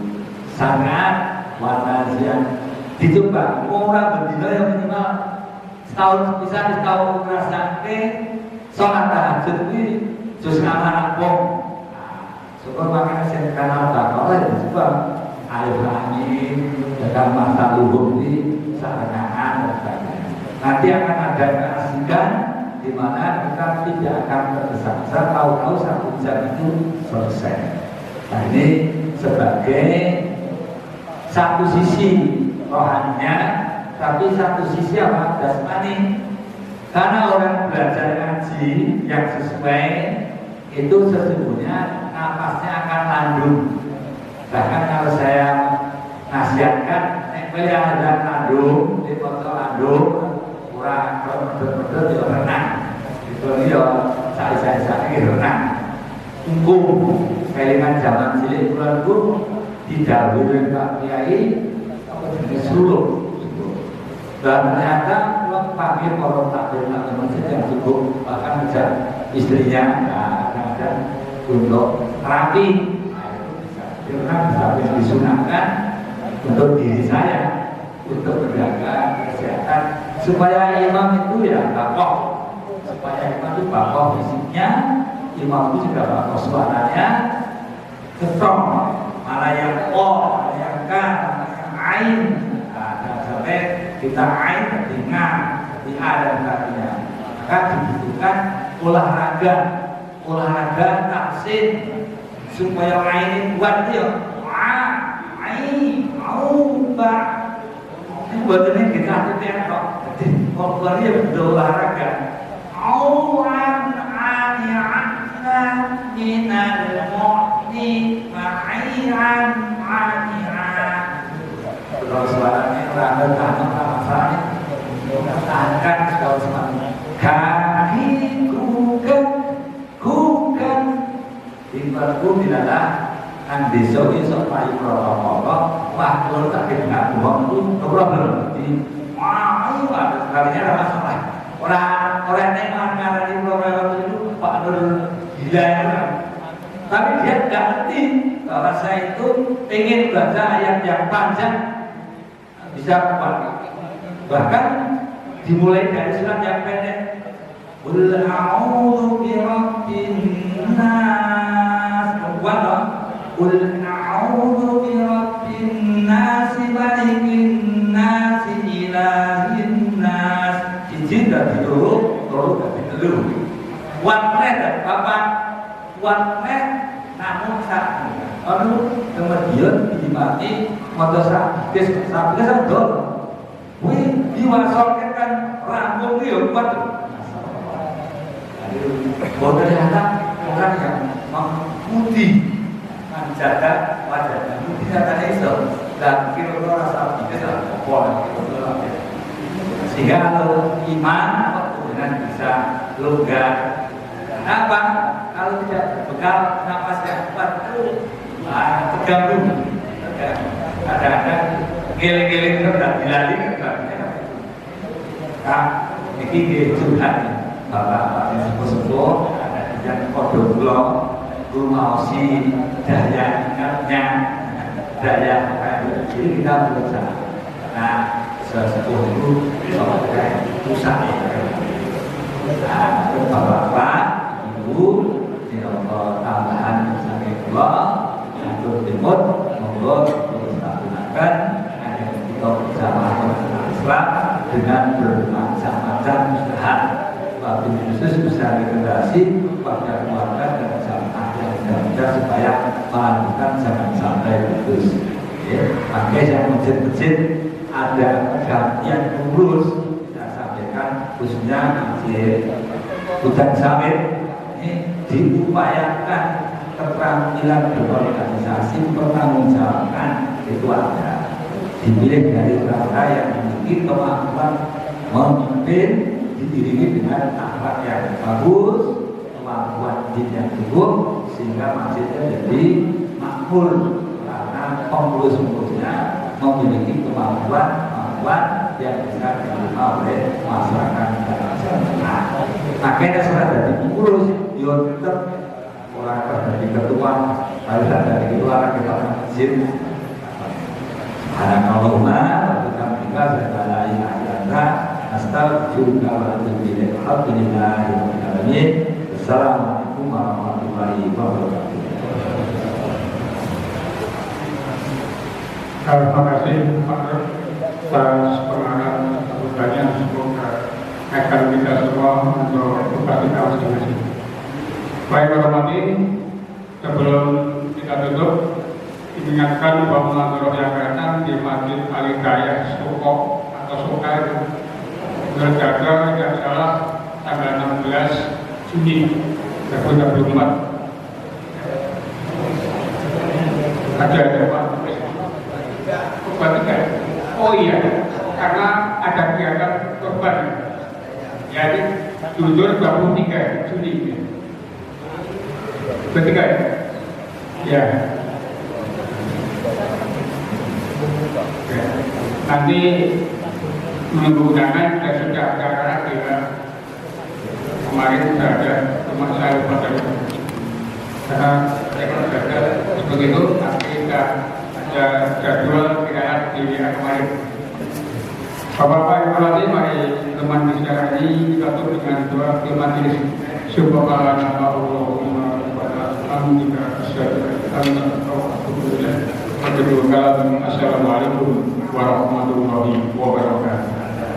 sangat wanazian. Dicoba, orang berdina yang minimal setahun bisa setahun ngerasake sholat tahajud ini juz ngamal wong. Syukur makanya saya kenal bakal ya sebab ayo amin dalam masa luhur ini sarangan dan sebagainya. Nanti akan ada keasikan di mana kita tidak akan tergesa-gesa, tahu-tahu satu jam itu selesai. Nah ini sebagai satu sisi rohaninya, tapi satu sisi apa? Jasmani. Karena orang belajar ngaji yang sesuai itu sesungguhnya napasnya akan landung. Bahkan kalau saya nasihatkan, yang ada landung, di foto landung, kurang betul-betul dia renang. Itu dia saya renang. Tunggu kelingan zaman cilik bulanku didahului Pak Kiai apa jenis suluk. Dan ternyata kalau panggil orang takbir masjid yang cukup, bahkan bisa istrinya kadang-kadang untuk terapi, bisa disunahkan untuk diri saya, untuk menjaga kesehatan supaya imam itu ya bakoh, supaya imam itu bakoh fisiknya, imam itu juga bakoh suaranya, strong, malah yang o, malah yang k, malah yang ain. Sampai kita ain ketika di A dan kakinya, maka dibutuhkan olahraga taksin supaya ain kuat dia. Ain, ba, ini buatnya kita kok. Jadi kalau dia betul olahraga, awan ani'ana minal mu'ni ma'iran ani'an. Kalau suaranya rada tahan tahankan kalau semuanya kaki kukan timbalku bilalah kan besok esok payu protokol wah kalau tak kena buang itu problem jadi wah kalinya ada masalah orang yang karena di protokol itu Pak Nur gila ya tapi dia tidak ngerti kalau saya itu ingin baca ayat yang panjang bisa kuat. Bahkan dimulai dari surat yang pendek. Qul a'udzu birabbin nas. Kuat dong. Qul a'udzu birabbin nas malikin nas ilahin nas. Izin dari turun dari telur. Kuatnya dari papan. Kuatnya namun satu. Lalu kemudian dimati motor sabdes sadol. Wih, diwasolkan kan rambut dia kuat. Bahwa ternyata orang yang memutih menjaga wajahnya itu ternyata Islam dan kira-kira rasa sabdes adalah pola sehingga kalau iman dengan bisa longgar. Kenapa? Kalau tidak Kalau napas yang kuat itu terganggu. Kadang-kadang giling-giling itu tidak dilali kan. Ini curhat bapak-bapak yang sepuh-sepuh ada yang kodok lo rumah si daya ingatnya daya jadi kita berusaha nah sesepuh itu soalnya susah nah bapak-bapak ibu ini tambahan sampai Allah untuk timur monggo terus lakukan ada kita bersama Islam dengan bermacam-macam usaha wabil khusus usaha regenerasi pada keluarga dan jamaah yang muda supaya melanjutkan jangan sampai putus makanya yang masjid-masjid ada yang pengurus kita sampaikan khususnya masjid Hutan Samit ini diupayakan keterampilan berorganisasi pertanggungjawaban itu ada dipilih dari mereka yang memiliki kemampuan memimpin diiringi dengan akhlak yang bagus kemampuan diri yang cukup sehingga masjidnya jadi makmur karena pengurus-pengurusnya memiliki kemampuan yang bisa diterima oleh masyarakat dan masyarakat. Makanya setelah dari pengurus tetap orang dari ketua harus dari ketua kita masjid Subhanallahumma wa bihamdika asyhadu an la ilaha illa anta astaghfiruka wa atubu ilaik. Alhamdulillahirabbil alamin. Assalamualaikum warahmatullahi wabarakatuh. Terima kasih Pak atas penanganan sambutannya. Semoga akan kita semua untuk berbagi masing-masing. Baik hormati, sebelum kita tutup diingatkan bahwa muhadharah yang akan datang di Masjid Al-Hidayah Sukok atau Suka itu berjaga tidak salah tanggal 16 Juni 2024. Ada Pak Korban. Oh iya, karena ada kegiatan korban. Jadi jujur 23 Juni. Ketiga ya. Nanti menggunakan dan sudah ada kemarin sudah ada rumah saya pada karena saya ada seperti itu nanti kita ada jadwal tidak di kemarin. Bapak-bapak yang berlatih mari teman di sekarang ini kita tutup dengan doa ke majelis Subhanallahumma alhamdulillah Assalamualaikum warahmatullahi wabarakatuh.